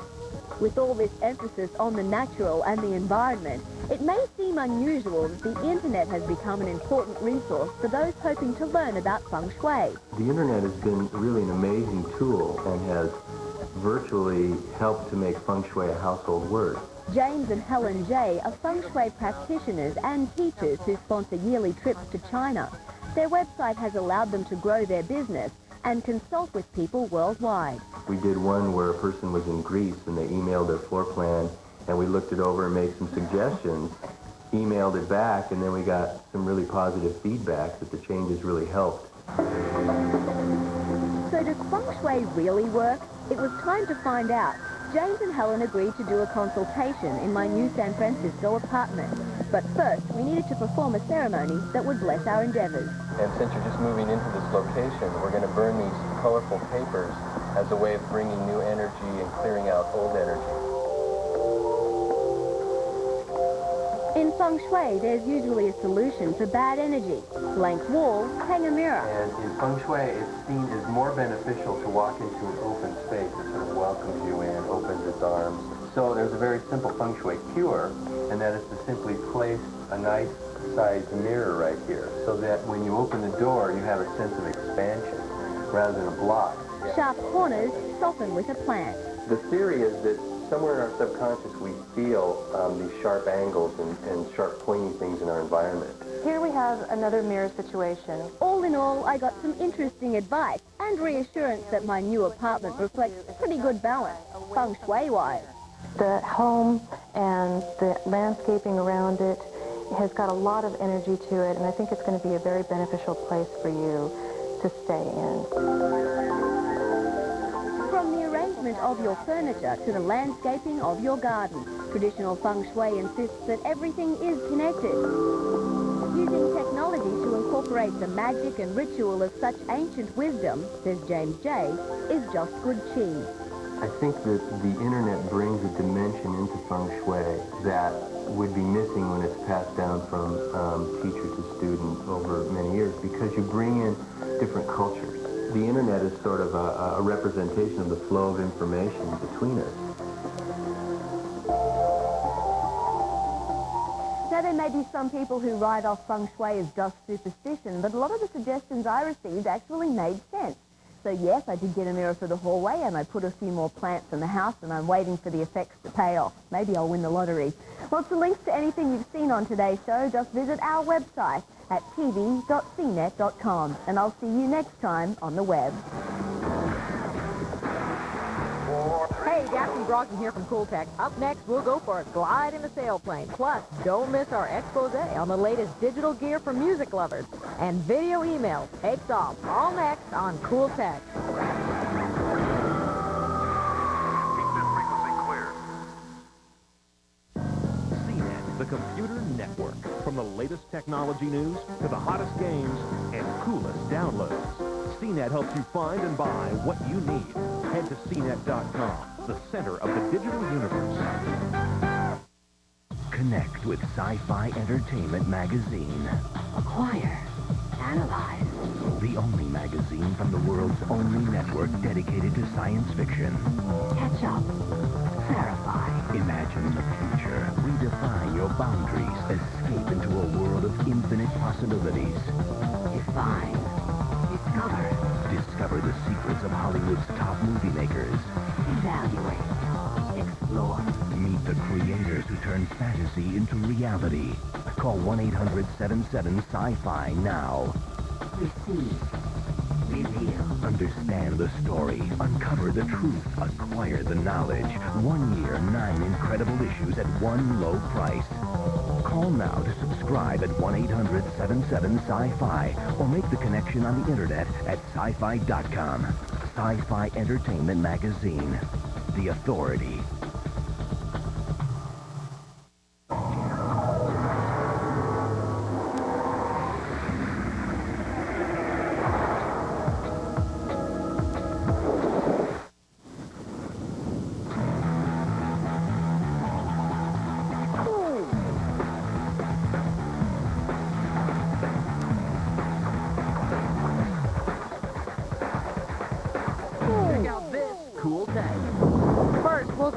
With all this emphasis on the natural and the environment, it may seem unusual that the internet has become an important resource for those hoping to learn about feng shui. The internet has been really an amazing tool and has virtually helped to make feng shui a household word. James and Helen Jay are feng shui practitioners and teachers who sponsor yearly trips to China. Their website has allowed them to grow their business and consult with people worldwide. We did one where a person was in Greece and they emailed their floor plan and we looked it over and made some suggestions, emailed it back, and then we got some really positive feedback that the changes really helped. So does feng shui really work? It was time to find out. James and Helen agreed to do a consultation in my new San Francisco apartment. But first, we needed to perform a ceremony that would bless our endeavors. And since you're just moving into this location, we're going to burn these colorful papers as a way of bringing new energy and clearing out old energy. In feng shui, there's usually a solution for bad energy. Blank walls, hang a mirror. And in feng shui, it's seen as more beneficial to walk into an open space that sort of welcomes you in, opens its arms. So there's a very simple feng shui cure, and that is to simply place a nice sized mirror right here, so that when you open the door, you have a sense of expansion rather than a block. Sharp corners soften with a plant. The theory is that somewhere in our subconscious we feel these sharp angles and sharp pointing things in our environment. Here we have another mirror situation. All in all, I got some interesting advice and reassurance that my new apartment reflects pretty good balance, feng shui-wise. The home and the landscaping around it has got a lot of energy to it, and I think it's going to be a very beneficial place for you to stay in. From the arrangement of your furniture to the landscaping of your garden, traditional feng shui insists that everything is connected. Using technology to incorporate the magic and ritual of such ancient wisdom, says James Jay, is just good cheese. I think that the internet brings a dimension into feng shui that would be missing when it's passed down from teacher to student over many years, because you bring in different cultures. The internet is sort of a representation of the flow of information between us. Now, there may be some people who write off feng shui as just superstition, but a lot of the suggestions I received actually made sense. So yes, I did get a mirror for the hallway, and I put a few more plants in the house, and I'm waiting for the effects to pay off. Maybe I'll win the lottery. Lots of links to anything you've seen on today's show. Just visit our website at tv.cnet.com, and I'll see you next time on the web. Hey, Daphne Brockton here from Cool Tech. Up next, we'll go for a glide in a sailplane. Plus, don't miss our expose on the latest digital gear for music lovers. And video emails takes off. All next on Cool Tech. CNET, the computer network. From the latest technology news to the hottest games and coolest downloads. CNET helps you find and buy what you need. Head to CNET.com, the center of the digital universe. Connect with Sci-Fi Entertainment Magazine. Acquire. Analyze. The only magazine from the world's only network dedicated to science fiction. Catch up. Verify. Imagine the future. Redefine your boundaries. Escape into a world of infinite possibilities. Define. Discover. Discover the secrets of Hollywood's top movie makers. Evaluate. Explore. Meet the creators who turn fantasy into reality. Call 1-800-77-SCI-FI now. Receive. Reveal. Understand the story. Uncover the truth. Acquire the knowledge. 1 year, 9 incredible issues at one low price. Call now to subscribe at 1-800-77-SCI-FI or make the connection on the internet at sci-fi.com. Sci-Fi Entertainment Magazine. The authority.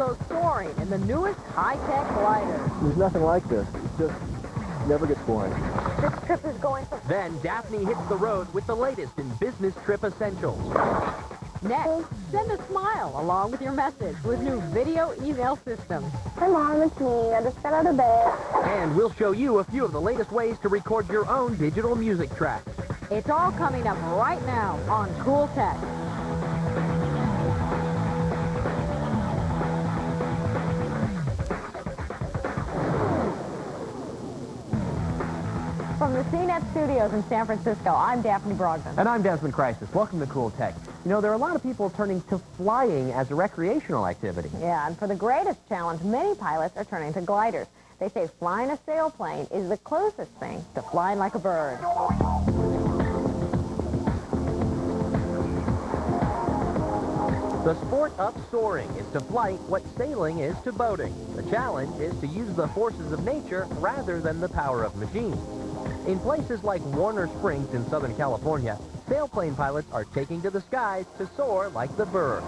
go soaring in the newest high-tech glider. There's nothing like this. It just never gets boring. This trip is going for... Then Daphne hits the road with the latest in business trip essentials. Next, send a smile along with your message with new video email system. Hi, Mom, it's me. I just got out of bed. And we'll show you a few of the latest ways to record your own digital music tracks. It's all coming up right now on Cool Tech. From the CNET studios in San Francisco, I'm Daphne Brogdon. And I'm Desmond Crisis. Welcome to Cool Tech. You know, there are a lot of people turning to flying as a recreational activity. Yeah, and for the greatest challenge, many pilots are turning to gliders. They say flying a sailplane is the closest thing to flying like a bird. The sport of soaring is to flight what sailing is to boating. The challenge is to use the forces of nature rather than the power of machines. In places like Warner Springs in Southern California, sailplane pilots are taking to the skies to soar like the bird.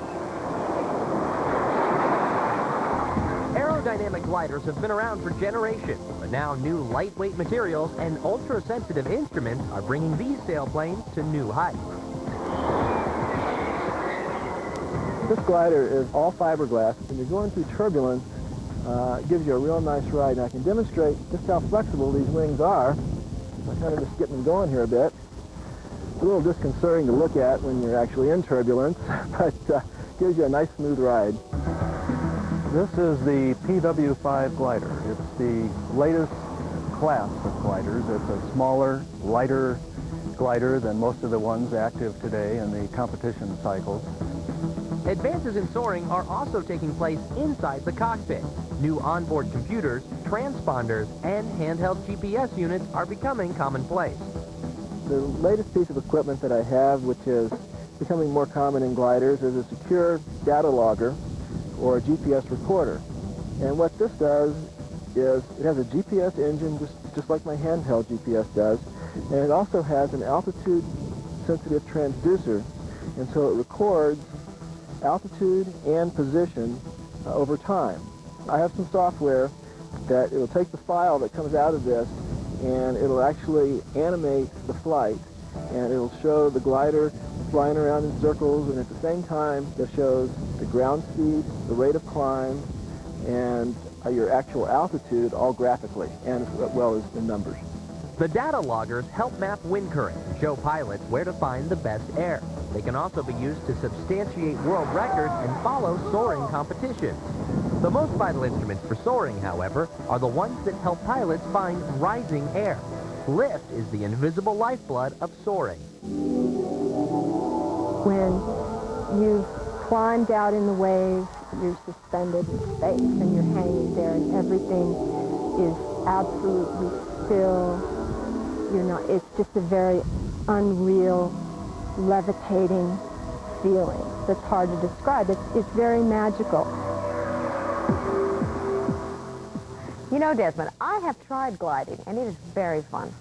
Aerodynamic gliders have been around for generations, but now new lightweight materials and ultra-sensitive instruments are bringing these sailplanes to new heights. This glider is all fiberglass. When you're going through turbulence, it gives you a real nice ride. And I can demonstrate just how flexible these wings are. I'm kind of just getting them going here a bit. It's a little disconcerting to look at when you're actually in turbulence, but gives you a nice smooth ride. This is the PW5 glider. It's the latest class of gliders. It's a smaller, lighter glider than most of the ones active today in the competition cycles. Advances in soaring are also taking place inside the cockpit. New onboard computers, transponders, and handheld GPS units are becoming commonplace. The latest piece of equipment that I have, which is becoming more common in gliders, is a secure data logger or a GPS recorder. And what this does is it has a GPS engine just like my handheld GPS does, and it also has an altitude-sensitive transducer, and so it records altitude and position over time. I have some software that it'll take the file that comes out of this and it'll actually animate the flight, and it'll show the glider flying around in circles, and at the same time it shows the ground speed, the rate of climb, and your actual altitude all graphically and as well as in numbers. The data loggers help map wind current and show pilots where to find the best air. They can also be used to substantiate world records and follow soaring competitions. The most vital instruments for soaring, however, are the ones that help pilots find rising air. Lift is the invisible lifeblood of soaring. When you've climbed out in the waves, you're suspended in space and you're hanging there and everything is absolutely still. You know, it's just a very unreal, levitating feeling that's hard to describe. It's very magical. You know, Desmond, I have tried gliding, and it is very fun.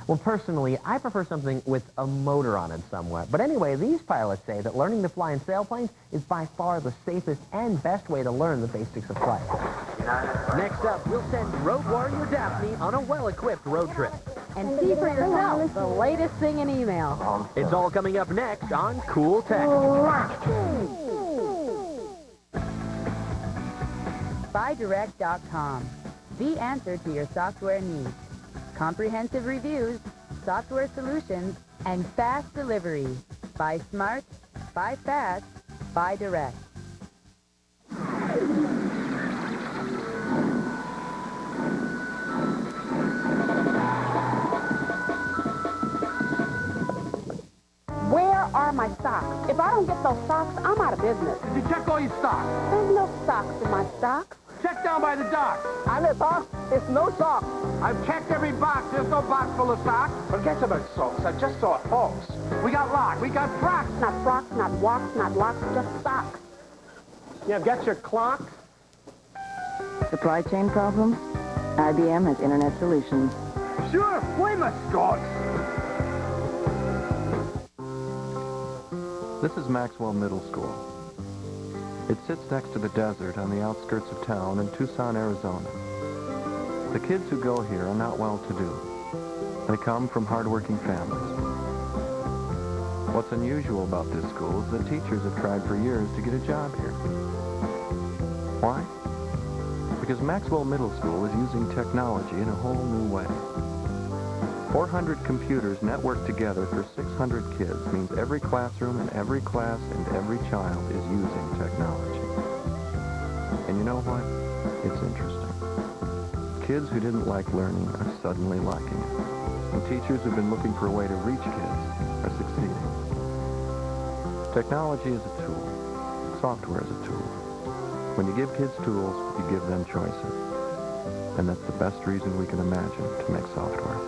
Well, personally, I prefer something with a motor on it somewhat. But anyway, these pilots say that learning to fly in sailplanes is by far the safest and best way to learn the basics of flight. Next up, we'll send Road Warrior Daphne on a well-equipped road trip. And see for yourself the latest thing in email. It's all coming up next on Cool Tech. BuyDirect.com. The answer to your software needs. Comprehensive reviews, software solutions, and fast delivery. Buy smart, buy fast, buy direct. Where are my socks? If I don't get those socks, I'm out of business. Did you check all your stocks? There's no socks in my stocks. Check down by the docks. I'm at box. There's no socks. I've checked every box. There's no box full of socks. Forget about socks. I just saw folks. We got locks. We got frocks. Not frocks, not walks, not locks, just socks. Yeah, get your clocks. Supply chain problems? IBM has Internet Solutions. Sure, flame a Scott. This is Maxwell Middle School. It sits next to the desert on the outskirts of town in Tucson, Arizona. The kids who go here are not well-to-do. They come from hard-working families. What's unusual about this school is that teachers have tried for years to get a job here. Why? Because Maxwell Middle School is using technology in a whole new way. 400 computers networked together for 600 kids means every classroom and every class and every child is using technology. And you know what? It's interesting. Kids who didn't like learning are suddenly liking it. And teachers who've been looking for a way to reach kids are succeeding. Technology is a tool. Software is a tool. When you give kids tools, you give them choices. And that's the best reason we can imagine to make software.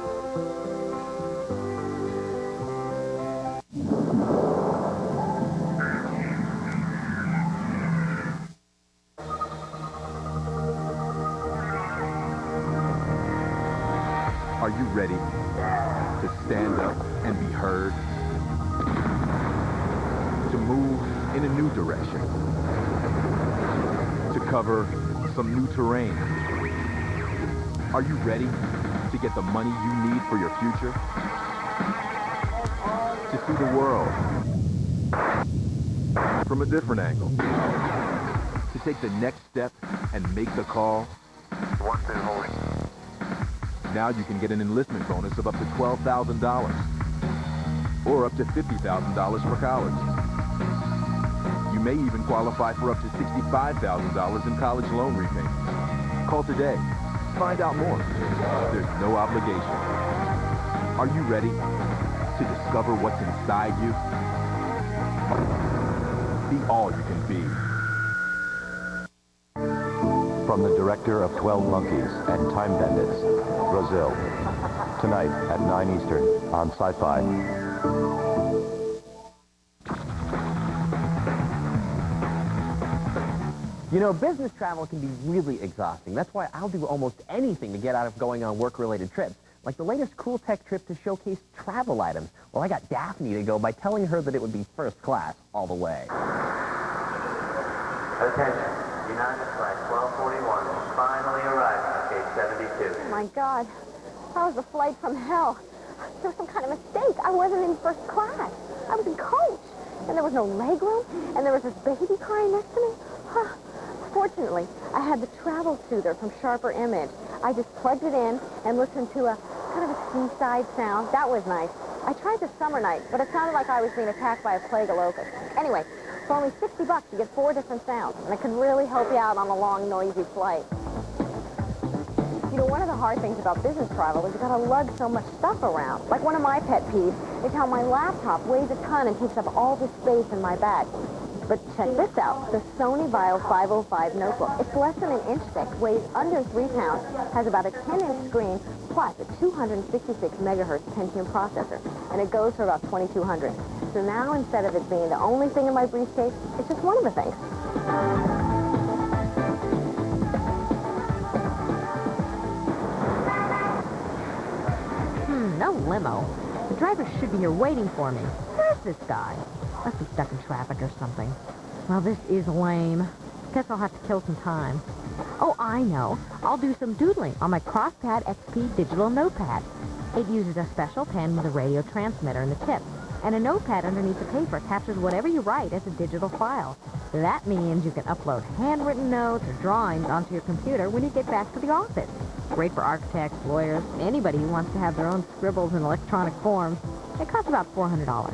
Are you ready to stand up and be heard? To move in a new direction? To cover some new terrain? Are you ready to get the money you need for your future? To see the world from a different angle? To take the next step and make the call? Now you can get an enlistment bonus of up to $12,000 or up to $50,000 for college. You may even qualify for up to $65,000 in college loan repayment. Call today. Find out more. There's no obligation. Are you ready to discover what's inside you? Be all you can be. From the director of 12 Monkeys and Time Bandits, Brazil. Tonight at 9 Eastern on SciFi. You know, business travel can be really exhausting. That's why I'll do almost anything to get out of going on work-related trips. Like the latest Cool Tech trip to showcase travel items. Well, I got Daphne to go by telling her that it would be first class all the way. Attention. United Flight 1241 finally arrived at gate 72. Oh, my God. That was a flight from hell. There was some kind of mistake. I wasn't in first class. I was in coach. And there was no legroom. And there was this baby crying next to me. Fortunately, I had the travel soother from Sharper Image. I just plugged it in and listened to a kind of a seaside sound. That was nice. I tried the summer night, but it sounded like I was being attacked by a plague of locusts. Anyway, for only $60, you get 4 different sounds, and it can really help you out on a long, noisy flight. You know, one of the hard things about business travel is you gotta lug so much stuff around. Like one of my pet peeves is how my laptop weighs a ton and takes up all the space in my bag. But check this out, the Sony Vaio 505 notebook. It's less than an inch thick, weighs under 3 pounds, has about a 10-inch screen, plus a 266 megahertz Pentium processor, and it goes for about $2,200. So now instead of it being the only thing in my briefcase, it's just one of the things. No limo. The driver should be here waiting for me. Where's this guy? Must be stuck in traffic or something. Well, this is lame. Guess I'll have to kill some time. Oh, I know. I'll do some doodling on my CrossPad XP digital notepad. It uses a special pen with a radio transmitter in the tip, and a notepad underneath the paper captures whatever you write as a digital file. That means you can upload handwritten notes or drawings onto your computer when you get back to the office. Great for architects, lawyers, anybody who wants to have their own scribbles in electronic form. It costs about $400.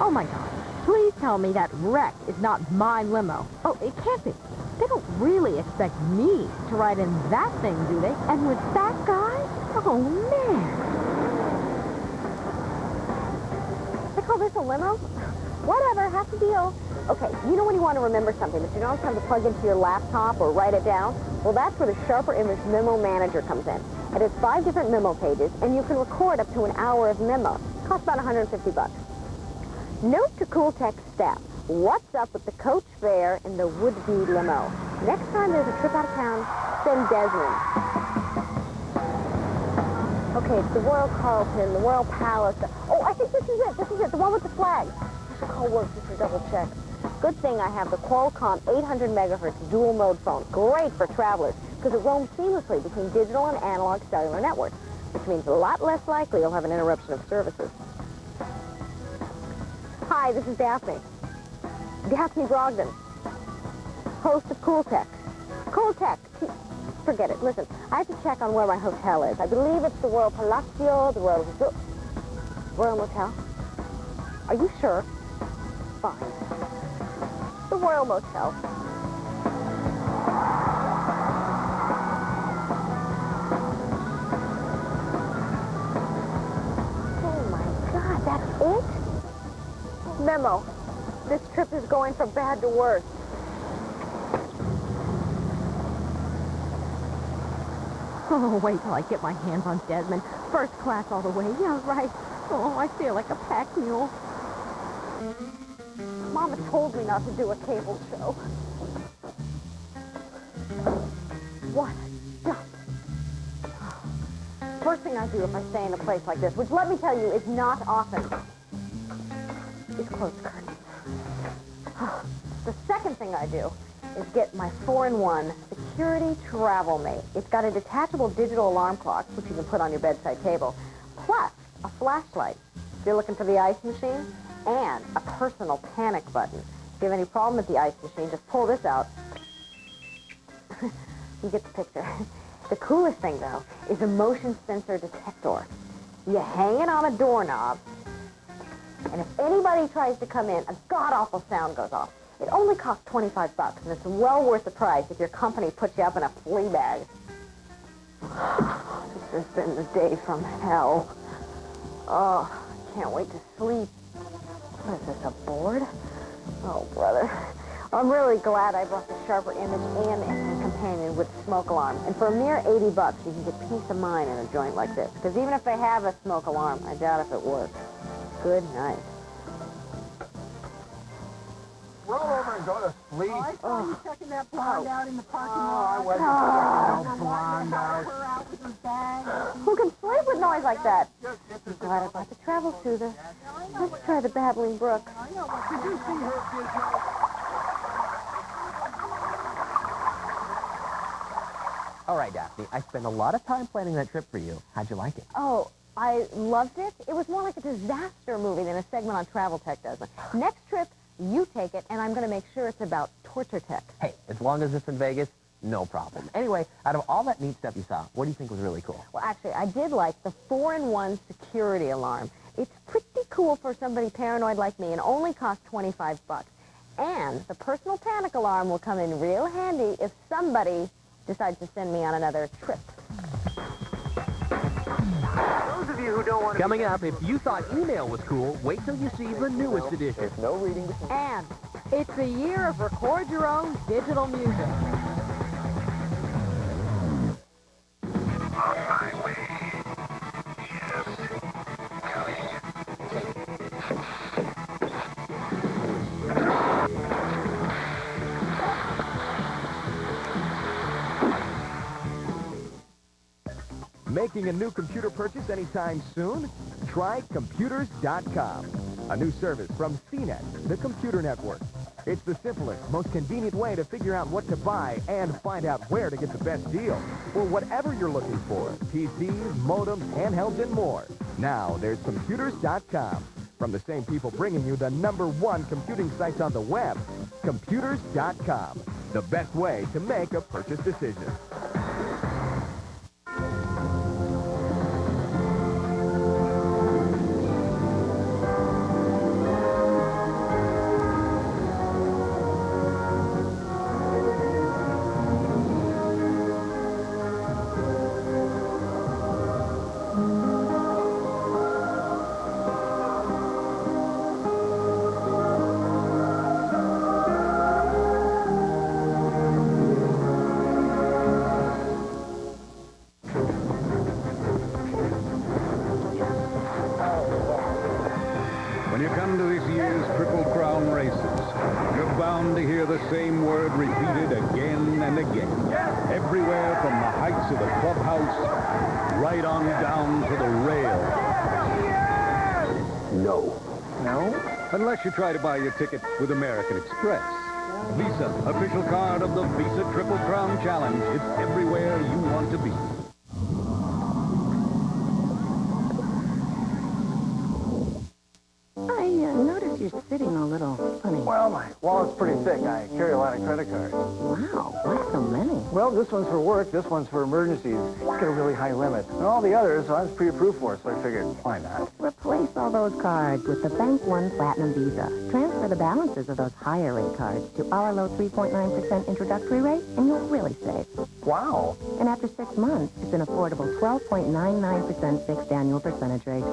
Oh my God. Please tell me that wreck is not my limo. Oh, it can't be. They don't really expect me to ride in that thing, do they? And with that guy? Oh, man. They call this a limo? Whatever, half the deal. Okay, you know when you want to remember something, but you don't have to plug into your laptop or write it down? Well, that's where the Sharper Image Memo Manager comes in. It has 5 different memo pages, and you can record up to an hour of memos. Costs about $150. Note to Cool Tech staff, what's up with the coach fare and the would-be limo? Next time there's a trip out of town, send Desmond. Okay, it's the Royal Carlton, the Royal Palace. Oh, I think this is it. This is it. The one with the flag. I should call work just to double check. Good thing I have the Qualcomm 800 megahertz dual mode phone. Great for travelers because it roams seamlessly between digital and analog cellular networks, which means a lot less likely you'll have an interruption of services. Hi, this is Daphne. Daphne Brogdon, host of Cool Tech. Cool Tech. Forget it. Listen, I have to check on where my hotel is. I believe it's the Royal Palacio, the Royal Motel. Are you sure? Fine. The Royal Motel. Oh my God, that's it? Memo. This trip is going from bad to worse. Oh, wait till I get my hands on Desmond. First class all the way. Yeah, right. Oh, I feel like a pack mule. Mama told me not to do a cable show. What a dump. First thing I do if I stay in a place like this, which let me tell you is not often, is close the curtains. The second thing I do is get my 4-in-1 security travel mate. It's got a detachable digital alarm clock, which you can put on your bedside table, plus a flashlight if you're looking for the ice machine, and a personal panic button. If you have any problem with the ice machine, just pull this out. You get the picture. The coolest thing, though, is a motion sensor detector. You hang it on a doorknob, and if anybody tries to come in, a god-awful sound goes off. It only costs $25, and it's well worth the price if your company puts you up in a flea bag. This has been the day from hell. Oh, I can't wait to sleep. What is this, a board? Oh, brother. I'm really glad I brought the sharper image and companion with smoke alarm. And for a mere $80, you can get peace of mind in a joint like this. Because even if they have a smoke alarm, I doubt if it works. Good night. Roll over and go to sleep. I saw you checking that blonde out in the parking lot. I wasn't checking no blonde out. Her out with her bag. Who can sleep with noise like that? I'm glad I brought the travel soother. Let's try the babbling brook. I know, but did you see her video? All right, Daphne, I spent a lot of time planning that trip for you. How'd you like it? Oh, I loved it. It was more like a disaster movie than a segment on Travel Tech does. Next trip, you take it, and I'm going to make sure it's about torture tech. Hey, as long as it's in Vegas, no problem. Anyway, out of all that neat stuff you saw, what do you think was really cool? Well, actually, I did like the 4-in-1 security alarm. It's pretty cool for somebody paranoid like me and only costs $25. And the personal panic alarm will come in real handy if somebody decides to send me on another trip. Those of you who don't want to... Coming up, if you thought email was cool, wait till you see the newest edition. There's no reading. And it's the year of record your own digital music. Making a new computer purchase anytime soon? Try Computers.com, a new service from CNET, the computer network. It's the simplest, most convenient way to figure out what to buy and find out where to get the best deal for whatever you're looking for. PCs, modems, handhelds, and more. Now, there's Computers.com. From the same people bringing you the #1 computing sites on the web, Computers.com. The best way to make a purchase decision. When you come to this year's Triple Crown races, you're bound to hear the same word repeated again and again. Everywhere from the heights of the clubhouse, right on down to the rail. No. No? Unless you try to buy your ticket with American Express. Visa, official card of the Visa Triple Crown Challenge. It's everywhere you want to be. I notice you're sitting a little funny. Well, my wallet's pretty thick. I carry a lot of credit cards. Wow, why so many? Well, this one's for work, this one's for emergencies. It's got a really high limit. And all the others I was pre-approved for, so I figured, why not? Replace all those cards with the Bank One Platinum Visa. Transfer the balances of those higher rate cards to our low 3.9% introductory rate, and you'll really save. Wow. And after 6 months, it's an affordable 12.99% fixed annual percentage rate.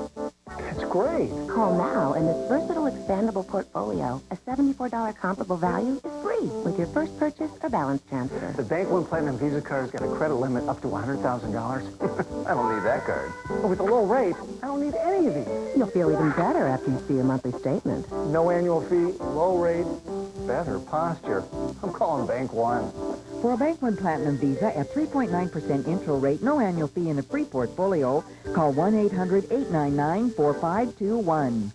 That's great. Call now, and this versatile expandable portfolio, a $74 comparable value, is free with your first purchase or balance transfer. The Bank One Platinum Visa card's got a credit limit up to $100,000. I don't need that card. But with a low rate, I don't need any of these. You'll feel even better after you see your monthly statement. No annual fee, low rate, better posture. I'm calling Bank One. For a Bank One Platinum Visa at 3.9% intro rate, no annual fee in a free portfolio, call 1-800-899-4521.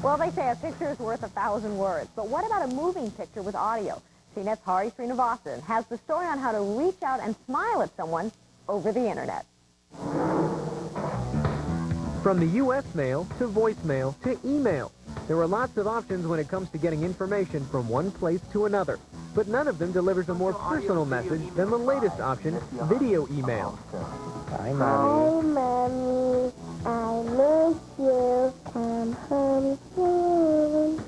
Well, they say a picture is worth 1,000 words. But what about a moving picture with audio? CNET's Hari Srinivasan has the story on how to reach out and smile at someone over the Internet. From the U.S. mail to voicemail to email, there are lots of options when it comes to getting information from one place to another. But none of them delivers a more personal message than the latest option, video email. Hi, Hi, Mommy. I miss you. Come home soon.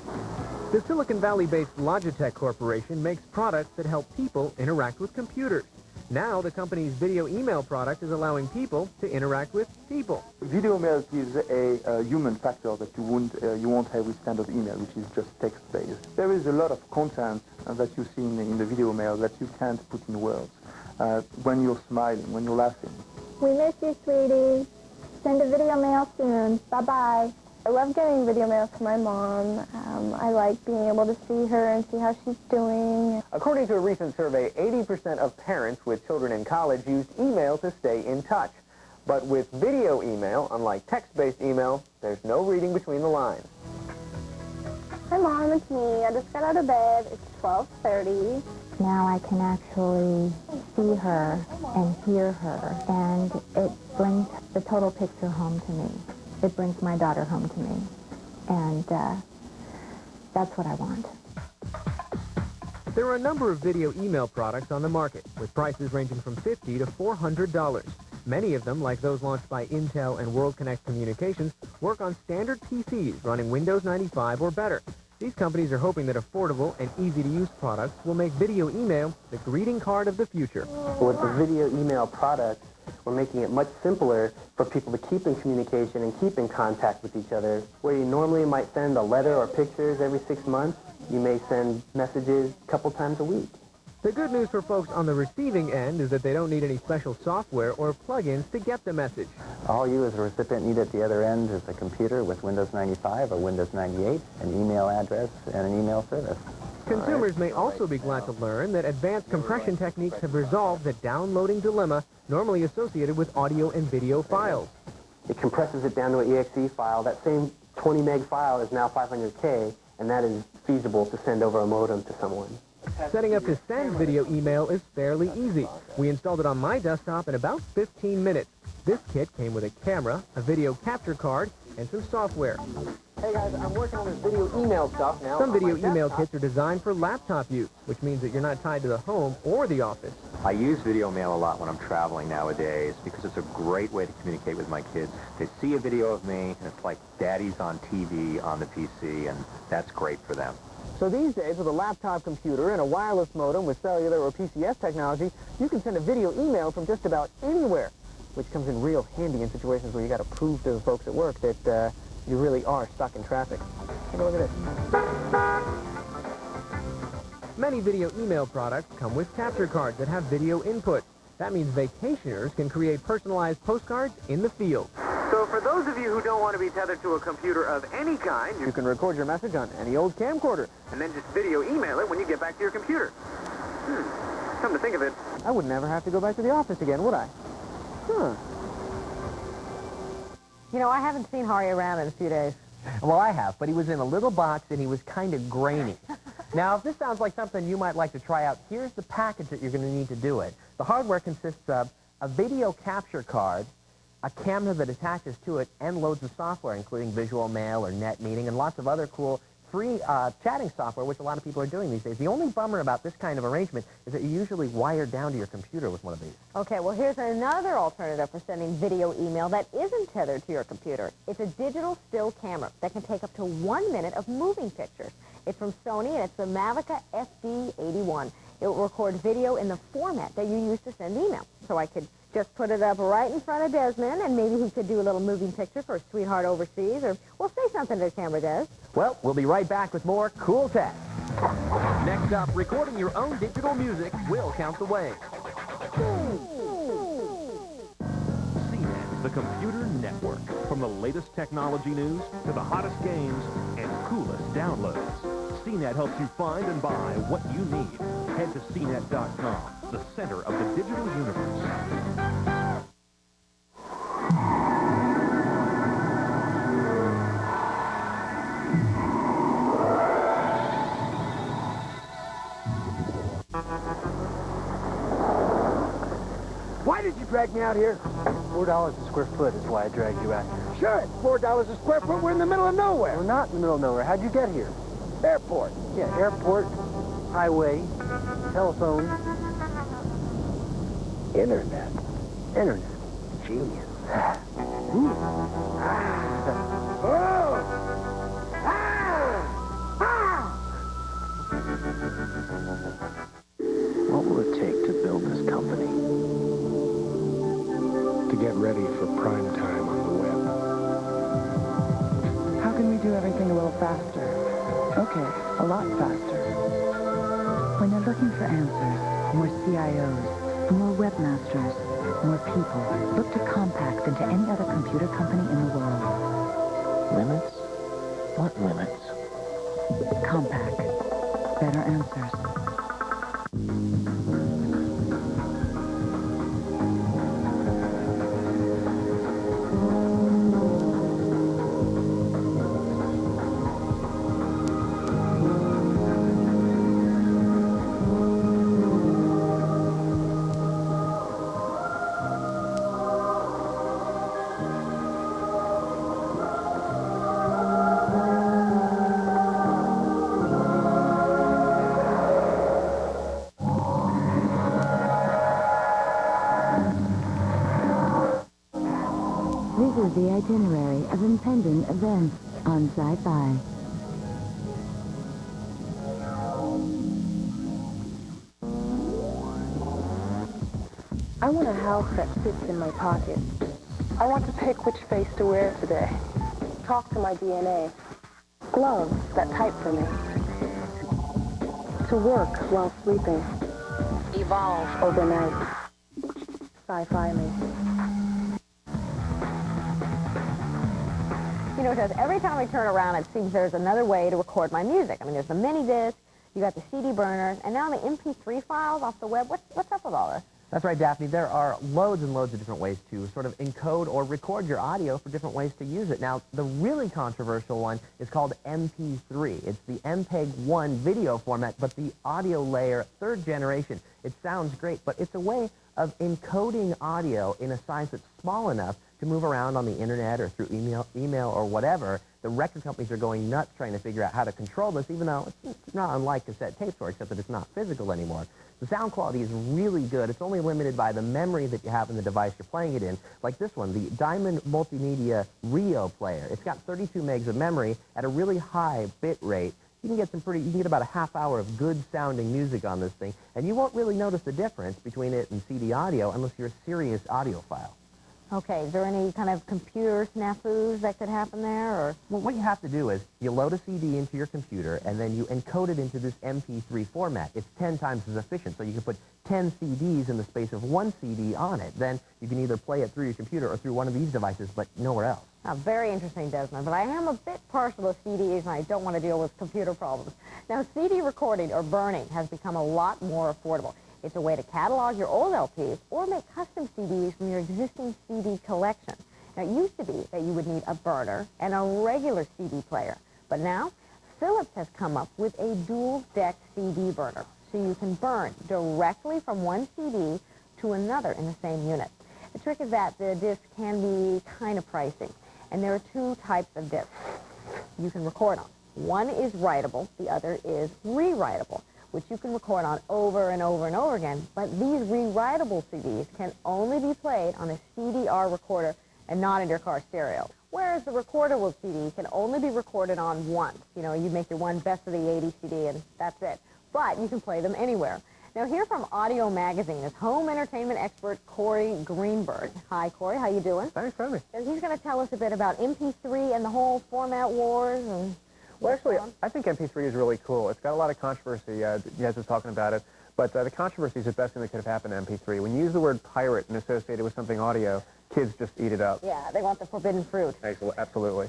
The Silicon Valley-based Logitech Corporation makes products that help people interact with computers. Now, the company's video email product is allowing people to interact with people. Video mail gives a human factor that you won't have with standard email, which is just text-based. There is a lot of content that you see in the video mail that you can't put in words. When you're smiling, when you're laughing. We miss you, sweetie. Send a video mail soon. Bye-bye. I love getting video mail from my mom. I like being able to see her and see how she's doing. According to a recent survey, 80% of parents with children in college used email to stay in touch. But with video email, unlike text-based email, there's no reading between the lines. Hi, Mom. It's me. I just got out of bed. It's 12:30. Now I can actually see her and hear her, and it brings the total picture home to me. It brings my daughter home to me, and that's what I want. There are a number of video email products on the market, with prices ranging from $50 to $400. Many of them, like those launched by Intel and World Connect Communications, work on standard PCs running Windows 95 or better. These companies are hoping that affordable and easy-to-use products will make video email the greeting card of the future. With the video email product, we're making it much simpler for people to keep in communication and keep in contact with each other. Where you normally might send a letter or pictures every 6 months, you may send messages a couple times a week. The good news for folks on the receiving end is that they don't need any special software or plugins to get the message. All you as a recipient need at the other end is a computer with Windows 95 or Windows 98, an email address, and an email service. Consumers may also be glad to learn that advanced compression techniques have resolved the downloading dilemma normally associated with audio and video files. It compresses it down to an exe file. That same 20 meg file is now 500K, and that is feasible to send over a modem to someone. Setting up to send video email is fairly easy. We installed it on my desktop in about 15 minutes. This kit came with a camera, a video capture card, and some software. Hey guys, I'm working on this video email stuff now. Some video email kits are designed for laptop use, which means that you're not tied to the home or the office. I use video mail a lot when I'm traveling nowadays because it's a great way to communicate with my kids. They see a video of me, and it's like daddy's on TV on the PC, and that's great for them. So these days, with a laptop computer and a wireless modem with cellular or PCS technology, you can send a video email from just about anywhere, which comes in real handy in situations where you got to prove to the folks at work that you really are stuck in traffic. Take a look at this. Many video email products come with capture cards that have video input. That means vacationers can create personalized postcards in the field. So for those of you who don't want to be tethered to a computer of any kind, You can record your message on any old camcorder. and then just video email it when you get back to your computer. Come to think of it, I would never have to go back to the office again, would I? Huh. You know, I haven't seen Hari around in a few days. Well, I have, but he was in a little box and he was kind of grainy. Now, if this sounds like something you might like to try out, here's the package that you're going to need to do it. The hardware consists of a video capture card, a camera that attaches to it, and loads of software, including Visual Mail or Net Meeting, and lots of other cool free chatting software, which a lot of people are doing these days. The only bummer about this kind of arrangement is that you usually wire down to your computer with one of these. Okay, well, here's another alternative for sending video email that isn't tethered to your computer. It's a digital still camera that can take up to 1 minute of moving pictures. It's from Sony, and it's the Mavica FD81. It will record video in the format that you use to send email. So I could just put it up right in front of Desmond, and maybe he could do a little moving picture for a sweetheart overseas, or we'll say something to the camera, Des. Well, we'll be right back with more cool tech. Next up, recording your own digital music will count the way. CNET, the computer network. From the latest technology news to the hottest games and coolest downloads. CNET helps you find and buy what you need. Head to CNET.com, the center of the digital universe. Why did you drag me out here? $4 a square foot is why I dragged you out here. Sure, it's $4 a square foot. We're in the middle of nowhere. We're not in the middle of nowhere. How'd you get here? Airport. Yeah, airport, highway, telephone, internet. Internet. Genius. Oh! What will it take to build this company? To get ready for prime time on the web. How can we do everything a little faster? Okay, a lot faster. When you're looking for answers, more CIOs, more webmasters, more people, look to Compaq than to any other computer company in the world. Limits? What limits? Compaq. Better answers. This is the itinerary of impending events on SciFi. I want a house that fits in my pocket. I want to pick which face to wear today. Talk to my DNA. Gloves that type for me. To work while sleeping. Evolve overnight. Sci-fi me. You know, Des, every time I turn around, it seems there's another way to record my music. I mean, there's the mini disc, you got the CD burners, and now the MP3 files off the web. What's up with all this? That's right, Daphne. There are loads and loads of different ways to sort of encode or record your audio for different ways to use it. Now, the really controversial one is called MP3. It's the MPEG-1 video format, but the audio layer, third generation. It sounds great, but it's a way of encoding audio in a size that's small enough to move around on the internet or through email or whatever. The record companies are going nuts trying to figure out how to control this, even though it's not unlike cassette tapes, except that it's not physical anymore. The sound quality is really good. It's only limited by the memory that you have in the device you're playing it in. Like this one, the Diamond Multimedia Rio player. It's got 32 megs of memory at a really high bit rate. You can get about a half hour of good sounding music on this thing, and you won't really notice the difference between it and CD audio unless you're a serious audiophile. Okay, is there any kind of computer snafus that could happen there, or? Well, what you have to do is you load a CD into your computer, and then you encode it into this MP3 format. It's 10 times as efficient, so you can put 10 CDs in the space of one CD on it. Then you can either play it through your computer or through one of these devices, but nowhere else. Very interesting, Desmond, but I am a bit partial to CDs, and I don't want to deal with computer problems. Now, CD recording or burning has become a lot more affordable. It's a way to catalog your old LPs or make custom CDs from your existing CD collection. Now, it used to be that you would need a burner and a regular CD player, but now Philips has come up with a dual-deck CD burner, so you can burn directly from one CD to another in the same unit. The trick is that the disc can be kind of pricey, and there are two types of discs you can record on. One is writable, the other is rewritable, which you can record on over and over and over again, but these rewritable CDs can only be played on a CDR recorder and not in your car stereo. Whereas the recordable CD can only be recorded on once. You know, you make your one Best of the 80s CD and that's it. But you can play them anywhere. Now, here from Audio Magazine is home entertainment expert Corey Greenberg. Hi, Corey. How you doing? Thanks for having me. And he's going to tell us a bit about MP3 and the whole format wars and... Well, actually, I think MP3 is really cool. It's got a lot of controversy. You guys were talking about it. But the controversy is the best thing that could have happened to MP3. When you use the word pirate and associate it with something audio, kids just eat it up. Yeah, they want the forbidden fruit. Absolutely.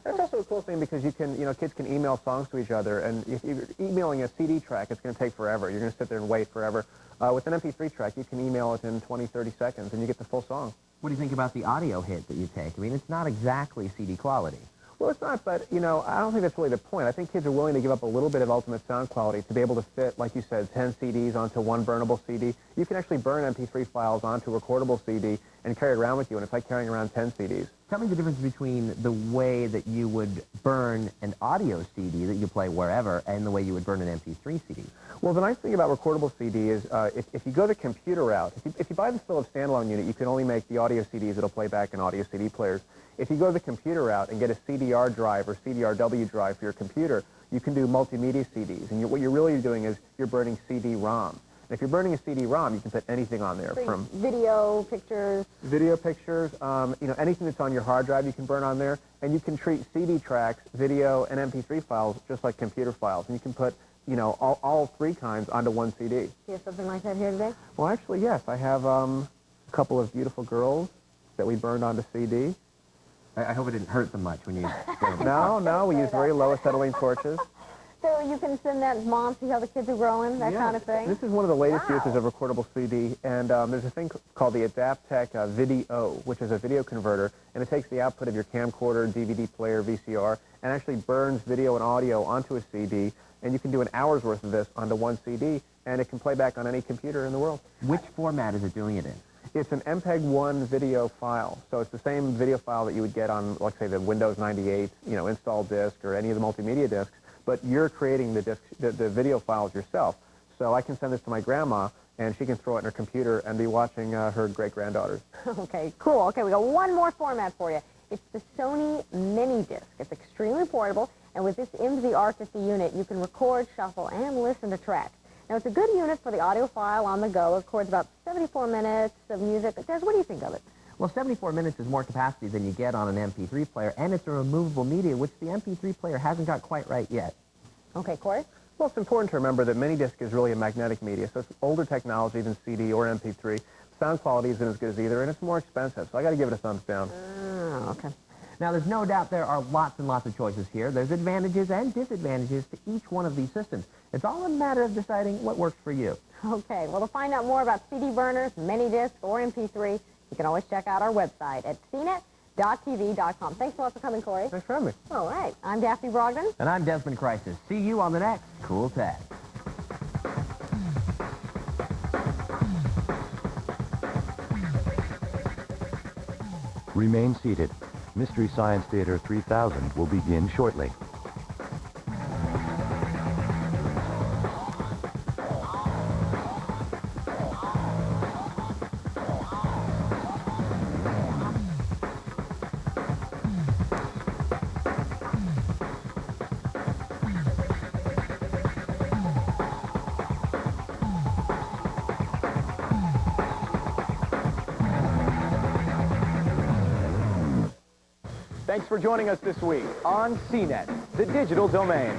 And it's also a cool thing because you can, kids can email songs to each other. And if you're emailing a CD track, it's going to take forever. You're going to sit there and wait forever. With an MP3 track, you can email it in 20, 30 seconds, and you get the full song. What do you think about the audio hit that you take? I mean, it's not exactly CD quality. Well, it's not, but, I don't think that's really the point. I think kids are willing to give up a little bit of ultimate sound quality to be able to fit, like you said, 10 CDs onto one burnable CD. You can actually burn MP3 files onto a recordable CD and carry it around with you, and it's like carrying around 10 CDs. Tell me the difference between the way that you would burn an audio CD that you play wherever and the way you would burn an MP3 CD. Well, the nice thing about recordable CD is if you go the computer route, if you buy the Philips standalone unit, you can only make the audio CDs that'll play back in audio CD players. If you go the computer route and get a CDR drive or CDRW drive for your computer, you can do multimedia CDs. And what you're really doing is you're burning CD-ROM. And if you're burning a CD-ROM, you can put anything on there, from video, pictures. Video pictures, anything that's on your hard drive you can burn on there. And you can treat CD tracks, video, and MP3 files just like computer files. And you can put all three kinds onto one CD. Do you have something like that here today? Well, actually, yes. I have a couple of beautiful girls that we burned onto CD. I hope it didn't hurt them much when you... No, we use very low acetylene torches. So you can send that to mom, see how the kids are growing, that kind of thing? This is one of the latest uses of recordable CD, and there's a thing called the Adaptec Video, which is a video converter, and it takes the output of your camcorder, DVD player, VCR, and actually burns video and audio onto a CD, and you can do an hour's worth of this onto one CD, and it can play back on any computer in the world. Which format is it doing it in? It's an MPEG-1 video file, so it's the same video file that you would get on, like, say, the Windows 98, install disk or any of the multimedia disks, but you're creating the disc, the video files yourself. So I can send this to my grandma, and she can throw it in her computer and be watching her great-granddaughters. Okay, cool. Okay, we got one more format for you. It's the Sony Mini Disc. It's extremely portable, and with this IMSI R50 unit, you can record, shuffle, and listen to tracks. Now, it's a good unit for the audiophile on the go. It records about 74 minutes of music. Des, what do you think of it? Well, 74 minutes is more capacity than you get on an MP3 player, and it's a removable media, which the MP3 player hasn't got quite right yet. Okay, Corey? Well, it's important to remember that mini disc is really a magnetic media, so it's older technology than CD or MP3. Sound quality isn't as good as either, and it's more expensive, so I got to give it a thumbs down. Oh, okay. Now, there's no doubt there are lots and lots of choices here. There's advantages and disadvantages to each one of these systems. It's all a matter of deciding what works for you. Okay, well, to find out more about CD burners, mini disc, or MP3, you can always check out our website at CNET.tv.com. Thanks so much for coming, Corey. Thanks for having me. All right, I'm Daphne Brogdon. And I'm Desmond Crisis. See you on the next Cool Tech. Remain seated. Mystery Science Theater 3000 will begin shortly. Thanks for joining us this week on CNET, the digital domain.